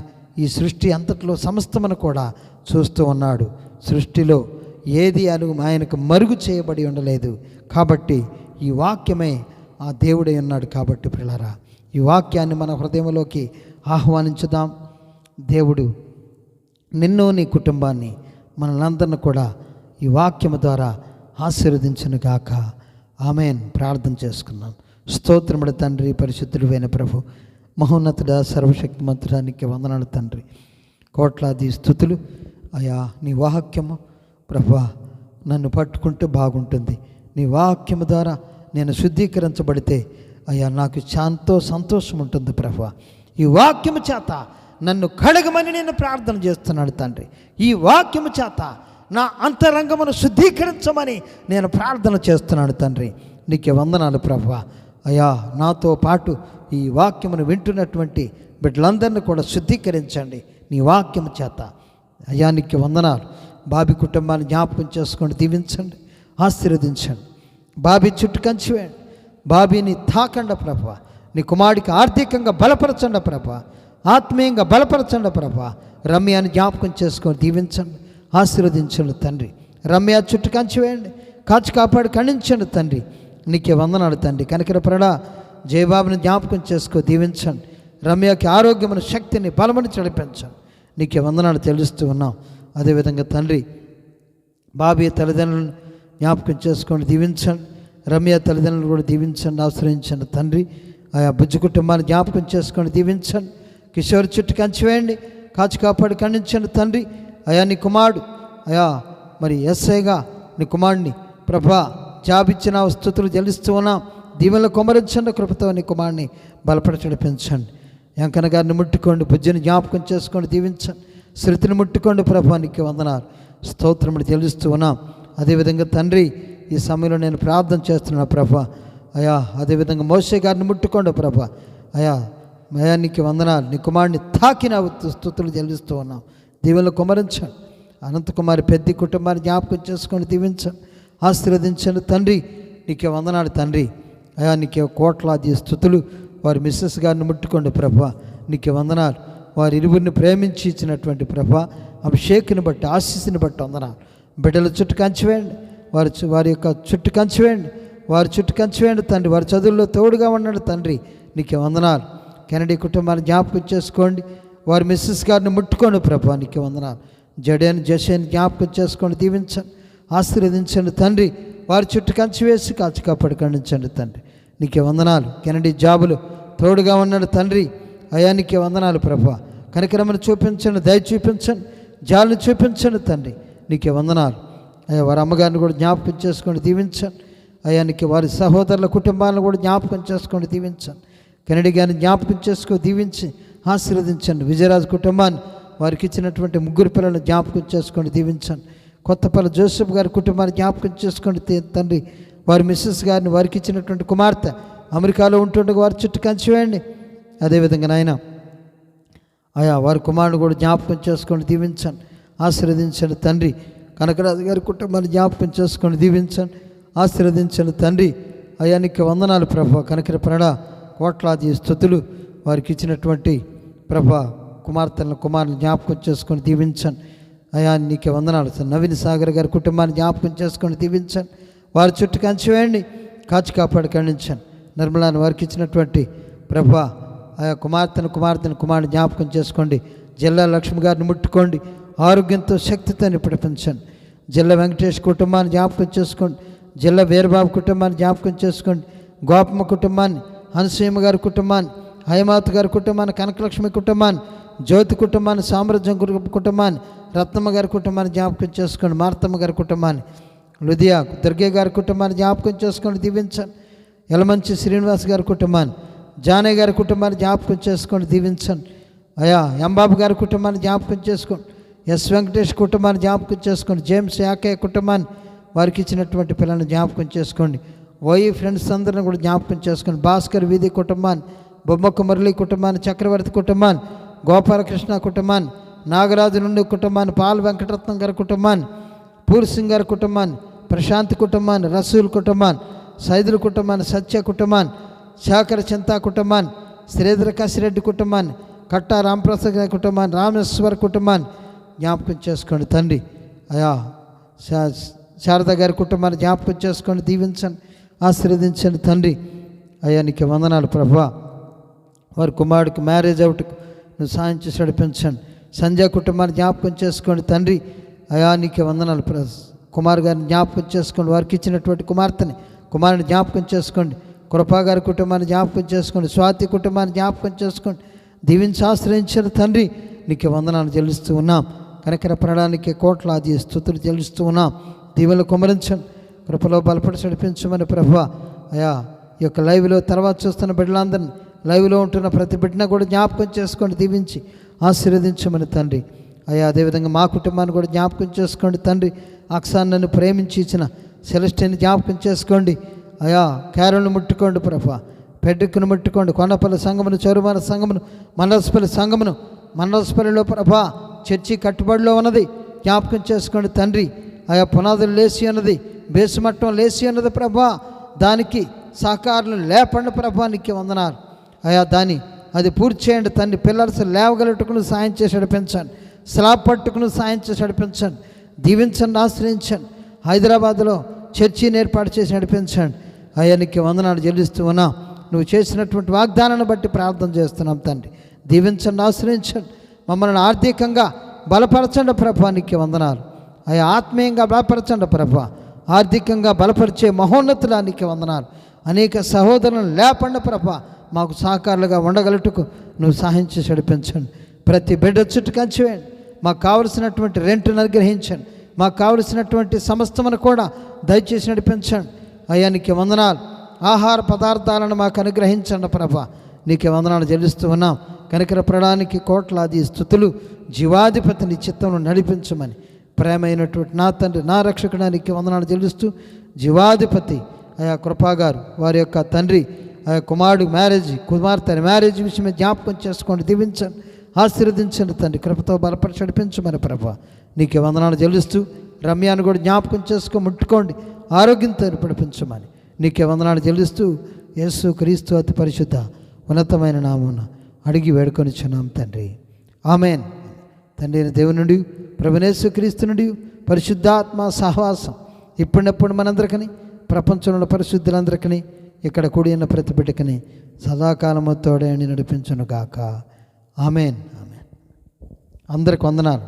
ఈ సృష్టి అంతట్లో సమస్తమును కూడా చూస్తూ ఉన్నాడు. సృష్టిలో ఏది ఆయనకు మరుగు చేయబడి ఉండలేదు. కాబట్టి ఈ వాక్యమే ఆ దేవుడై ఉన్నాడు. కాబట్టి ప్రియులారా, ఈ వాక్యాన్ని మన హృదయంలోకి ఆహ్వానించుదాం. దేవుడు నిన్ను, నీ కుటుంబాన్ని, మనలందరిని కూడా ఈ వాక్యము ద్వారా ఆశీర్వదించును గాక. ఆమేన్. ప్రార్థన చేసుకున్నాం. స్తోత్రముడు తండ్రి, పరిశుద్ధుడైన ప్రభు, మహోన్నతుడా, సర్వశక్తిమంతుడా, నీకు వందనాలు తండ్రి. కోట్లాది స్తుతులు అయా. నీ వాక్యము ప్రభువా నన్ను పట్టుకుంటే బాగుంటుంది. నీ వాక్యము ద్వారా నేను శుద్ధీకరించబడితే అయ్యా నాకు సంతోషం ఉంటుంది ప్రభువా. ఈ వాక్యము చేత నన్ను కడగమని నేను ప్రార్థన చేస్తున్నాను తండ్రి. ఈ వాక్యము చేత నా అంతరంగమును శుద్ధీకరించమని నేను ప్రార్థన చేస్తున్నాను తండ్రి. నీకే వందనాలు ప్రభువా. అయ్యా నాతో పాటు ఈ వాక్యమును వింటున్నటువంటి బిడ్డలందరినీ కూడా శుద్ధీకరించండి నీ వాక్యము చేత. అయ్యా నీకే వందనాలు. బాబీ కుటుంబాన్ని జ్ఞాపకం చేసుకొని దీవించండి, ఆశీర్వదించండి. బాబీ చుట్టూ కంచివేయండి. బాబీని తాకండి ప్రభువా. నీ కుమారుడికి ఆర్థికంగా బలపరచండి ప్రభువా, ఆత్మీయంగా బలపరచండి ప్రభువా. రమ్యాన్ని జ్ఞాపకం చేసుకొని దీవించండి, ఆశీర్వదించండి తండ్రి. రమ్య చుట్టూ కంచివేయండి, కాచి కాపాడి ఖండించండి తండ్రి. నీకే వందనాలు తండ్రి. కనికరపరడా జయబాబుని జ్ఞాపకం చేసుకో దీవించండి. రమ్యకి ఆరోగ్యమైన శక్తిని, బలమని చడిపించండి. నీకే వందనాలు తెలుస్తూ ఉన్నాం. అదేవిధంగా తండ్రి బాబీ తల్లిదండ్రులను జ్ఞాపకం చేసుకొని దీవించండి. రమ్య తల్లిదండ్రులు కూడా దీవించండి, ఆశ్రయించండి తండ్రి. ఆయా బుజ్జి కుటుంబాన్ని జ్ఞాపకం చేసుకొని దీవించండి. కిషోర్ చుట్టూ కంచివేయండి, కాచి కాపాడి ఖండించండి తండ్రి. అయా నీ కుమారుడు అయా మరి ఎస్ఐగా నీ కుమారుడిని ప్రభా జాబిచ్చిన స్తుతులు చెల్లిస్తూ ఉన్నాం. దీవెనలు కుమరించండి, కృపతో నీ కుమారుడిని బలపరచండి, పెంచండి. వెంకన్న గారిని ముట్టుకోండి, బుజ్జిని జ్ఞాపకం చేసుకోండి, దీవించండి. శృతిని ముట్టుకోండి ప్రభా. నీకు వందనాలు, స్తోత్రములు చెల్లిస్తూ ఉన్నాం. అదేవిధంగా తండ్రి ఈ సమయంలో నేను ప్రార్థన చేస్తున్నాను ప్రభా. అయా అదేవిధంగా మోషే గారిని ముట్టుకోండి ప్రభా. అయా నీకు వందనాలు. నీ కుమారుడిని తాకిన స్తుతులు చెల్లిస్తూ ఉన్నాం. దీవెనలు కుమరించండి. అనంతకుమారి పెద్ద కుటుంబాన్ని జ్ఞాపకం చేసుకొని దీవించండి, ఆశీర్వదించండి తండ్రి. నీకే వందనాలు తండ్రి. అయా నీకే కోట్లాది స్తుతులు. వారి మిస్సెస్ గారిని ముట్టుకోండి ప్రభా. నీకే వందనాలు. వారి ఇరువురిని ప్రేమించి ఇచ్చినటువంటి ప్రభా అభిషేక్ని బట్టి, ఆశీస్సుని బట్టి వందనాలు. బిడ్డల చుట్టూ కంచివేయండి, వారి యొక్క చుట్టూ కంచివేయండి, వారి చుట్టూ కంచివేయండి తండ్రి. వారి చదువుల్లో తోడుగా ఉన్నాడు తండ్రి. నీకే వందనాలు. కెనడీ కుటుంబాన్ని జ్ఞాపకం చేసుకోండి. వారి మిస్సెస్ గారిని ముట్టుకోండి ప్రభా. నీకే వందనాలు. జసేని జ్ఞాపకం చేసుకోండి, దీవించండి, ఆశీర్వదించండి తండ్రి. వారి చుట్టూ కంచి వేసి కాచి కాపాడి ఖండించండి తండ్రి. నీకే వందనాలు. కెనడీ జాబులు తోడుగా ఉన్నాడు తండ్రి. అయా నీకే వందనాలు ప్రభా. కనికరమని చూపించండి, దయ చూపించండి, జాలిని చూపించండి తండ్రి. నీకే వందనాలు. అయ్యా వారి అమ్మగారిని కూడా జ్ఞాపకం చేసుకొని దీవించండి. అయ్యా నీకు వారి సహోదరుల కుటుంబాలను కూడా జ్ఞాపకం చేసుకొని దీవించండి. కెనడీ గారిని జ్ఞాపకం చేసుకొని దీవించి ఆశీర్వదించండి. విజయరాజు కుటుంబాన్ని, వారికి ఇచ్చినటువంటి 3 పిల్లలను జ్ఞాపకం చేసుకొని దీవించండి. కొత్తపల్లి జోసెఫ్ గారి కుటుంబాన్ని జ్ఞాపకం చేసుకోండి తండ్రి. వారి మిస్సెస్ గారిని, వారికి ఇచ్చినటువంటి కుమార్తె అమెరికాలో ఉంటుండగా వారి చుట్టూ కంచివేయండి. అదేవిధంగా నాయన అయా వారి కుమారుడు కూడా జ్ఞాపకం చేసుకొని దీవించండి, ఆశీర్వదించండి తండ్రి. కనకరాజు గారి కుటుంబాన్ని జ్ఞాపకం చేసుకొని దీవించండి, ఆశీర్వదించండి తండ్రి. అయ్యా నీకు వందనాలు ప్రభా. కనకర ప్రణా కోట్లాది స్తుతులు. వారికి ఇచ్చినటువంటి ప్రభా కుమారుని జ్ఞాపకం చేసుకొని దీవించండి. అయ్యా నీకే వందనాలు. నవీన్ సాగర్ గారి కుటుంబాన్ని జ్ఞాపకం చేసుకొని దీవించండి. వారి చుట్టూ కంచి వేయండి, కాచి కాపాడు ఖండించండి. నిర్మలాన్ని వారికి ఇచ్చినటువంటి ప్రభా ఆయా కుమారుని జ్ఞాపకం చేసుకోండి. జిల్లా లక్ష్మి గారిని ముట్టుకోండి, ఆరోగ్యంతో శక్తితో నిపిడిపించండి. జిల్లా వెంకటేష్ కుటుంబాన్ని జ్ఞాపకం చేసుకోండి. జిల్లా వీరబాబు కుటుంబాన్ని జ్ఞాపకం చేసుకోండి. గోపమ్మ కుటుంబాన్ని, హనుసీమ గారి కుటుంబాన్ని, హైమాత్ గారి కుటుంబాన్ని, కనకలక్ష్మి కుటుంబాన్ని, జ్యోతి కుటుంబాన్ని, సామ్రాజ్యం కుటుంబాన్ని, రత్నమ్మ గారి కుటుంబాన్ని జ్ఞాపకం చేసుకోండి. మార్తమ్మ గారి కుటుంబాన్ని, లుధియా దుర్గే గారి కుటుంబాన్ని జ్ఞాపకం చేసుకొని దీవించండి. యలమంచి శ్రీనివాస్ గారి కుటుంబాన్ని, జానయ్య గారి కుటుంబాన్ని జ్ఞాపకం చేసుకొని దీవించండి. అయా ఎంబాబు గారి కుటుంబాన్ని జ్ఞాపకం చేసుకోండి. ఎస్ వెంకటేష్ కుటుంబాన్ని జ్ఞాపకం చేసుకోండి. జేమ్స్ యాకయ్య కుటుంబాన్ని, వారికి ఇచ్చినటువంటి పిల్లల్ని జ్ఞాపకం చేసుకోండి. ఓయి ఫ్రెండ్స్ అందరిని కూడా జ్ఞాపకం చేసుకోండి. భాస్కర్ వీధి కుటుంబాన్ని, బొమ్మక్క మురళి కుటుంబాన్ని, చక్రవర్తి కుటుంబాన్ని, గోపాలకృష్ణ కుటుంబాన్ని, నాగరాజు నుండి కుటుంబాన్ని, పాల్ వెంకటరత్నం గారి కుటుంబాన్ని, పూర్ సింగ్ గారి కుటుంబాన్ని, ప్రశాంత్ కుటుంబాన్ని, రసూల్ కుటుంబాన్ని, సైదుల కుటుంబాన్ని, సత్య కుటుంబాన్ని, శాకర చింతా కుటుంబాన్ని, శ్రీధర కాశిరెడ్డి కుటుంబాన్ని, కట్టా రామప్రసాద్ గారి కుటుంబాన్ని, రామేశ్వర కుటుంబాన్ని జ్ఞాపకం చేసుకోండి తండ్రి. అయా శారద గారి కుటుంబాన్ని జ్ఞాపకం చేసుకొని దీవించండి, ఆశీర్వదించండి తండ్రి. అయ్యా నీకు వందనాలు ప్రభా. వారి కుమారుడికి మ్యారేజ్ అవుట్కు నువ్వు సాయం చేసి నడిపించండి. సంజయ్ కుటుంబాన్ని జ్ఞాపకం చేసుకోండి తండ్రి. అయా నీకే వందనాలు. కుమార్ గారిని జ్ఞాపకం చేసుకోండి. వారికి ఇచ్చినటువంటి కుమారుని జ్ఞాపకం చేసుకోండి. కృపా గారి కుటుంబాన్ని జ్ఞాపకం చేసుకోండి. స్వాతి కుటుంబాన్ని జ్ఞాపకం చేసుకోండి. దీవించి ఆశ్రయించిన తండ్రి నీకే వందనాలు చెల్లిస్తూ ఉన్నాం. కనకర ప్రణానికి కోట్లాది స్తుతులు చెల్లిస్తూ ఉన్నాం. దీవెలు కుమరించండి, కృపలో బలపడి నడిపించమని ప్రభువా. అయా ఈ యొక్క లైవ్లో తర్వాత చూస్తున్న బిడ్డలందరినీ, లైవ్లో ఉంటున్న ప్రతి బిడ్డను కూడా జ్ఞాపకం చేసుకోండి, దీవించి ఆశీర్వదించమని తండ్రి. అయ్యా అదేవిధంగా మా కుటుంబాన్ని కూడా జ్ఞాపకం చేసుకోండి తండ్రి. అక్సాన్ నన్ను ప్రేమించి ఇచ్చిన సెలెస్టిని జ్ఞాపకం చేసుకోండి. అయా క్యారల్ను ముట్టుకోండి ప్రభా. పెడ్డుకును ముట్టుకోండి. కొండపల్లి సంఘమును, చౌరుమాన సంఘమును, మండలపల్లి సంఘమును, మండలపల్లిలో ప్రభా చర్చి కట్టుబడిలో ఉన్నది జ్ఞాపకం చేసుకోండి తండ్రి. ఆయా పునాదులు లేచి ఉన్నది, బేసుమట్టం లేచి ఉన్నది ప్రభా. దానికి సహకారులు లేపండి ప్రభా. నీకే వందనాలు. అయా అది పూర్తి చేయండి తండ్రి. పిల్లర్స్ లేవగలుగుటకును సాయం చేసి నడిపించండి. స్లాబ్ పట్టుకుని సాయం చేసి నడిపించండి. దీవించండి, ఆశ్రయించండి. హైదరాబాద్లో చర్చిని ఏర్పాటు చేసి నడిపించండి. అయ్యా నీకు వందనాలు చెల్లిస్తూ ఉన్నాం. నువ్వు చేసినటువంటి వాగ్దానాన్ని బట్టి ప్రార్థన చేస్తున్నాం తండ్రి. దీవించండి, ఆశ్రయించండి. మమ్మల్ని ఆర్థికంగా బలపరచండి ప్రభా. నీకు వందనాలు. అయ్యా ఆత్మీయంగా బలపరచండి ప్రభా. ఆర్థికంగా బలపరిచే మహోన్నతులా నీకు వందనాలు. అనేక సహోదరులను లేపండి ప్రభా. మాకు సహకారులుగా ఉండగలుగుటకు నువ్వు సహాయం చేసి నడిపించండి. ప్రతి బిడ్డ చుట్టూ కంచివేయండి. మాకు కావలసినటువంటి రెంట్ను అనుగ్రహించండి. మాకు కావలసినటువంటి సమస్తమును కూడా దయచేసి నడిపించండి. అయ్యా నీకు వందనాలు. ఆహార పదార్థాలను మాకు అనుగ్రహించండి ప్రభా. నీకే వందనాలు చెల్లిస్తూ ఉన్నాం. కనికర ప్రణానికి కోట్లాది స్తుతులు. జీవాధిపతిని చిత్తంలో నడిపించమని ప్రేమైనటువంటి నా తండ్రి, నా రక్షకుడానికి వందనాలు చెల్లిస్తూ, జీవాధిపతి ఆయా కృపాగారు వారి యొక్క తండ్రి ఆయా కుమార్తె మ్యారేజ్ విషయమే జ్ఞాపకం చేసుకోండి, దీవించండి, ఆశీర్వదించండి తండ్రి. కృపతో బలపరిచి నడిపించమని ప్రభా. నీకే వందనాలు చెల్లిస్తూ, రమ్యాన్ని కూడా జ్ఞాపకం ముట్టుకోండి, ఆరోగ్యంతో నడిపించమని నీకే వందనాలు చెల్లిస్తూ, యేసు క్రీస్తు అతి పరిశుద్ధ ఉన్నతమైన నామమున అడిగి వేడుకొనిచున్నాం తండ్రి. ఆమెన్. తండ్రి అయిన దేవుని నుండి, ప్రభువైన యేసు క్రీస్తు నుండి, పరిశుద్ధాత్మ సహవాసం ఇప్పుడెప్పుడు మనందరికీ, ప్రపంచంలో పరిశుద్ధులందరికీ, ఇక్కడ కూడి ఉన్న ప్రతి బిడ్డకని సదాకాలము తోడే నడిపించును గాక. ఆమెన్. ఆమెన్. అందరికి వందనాలు.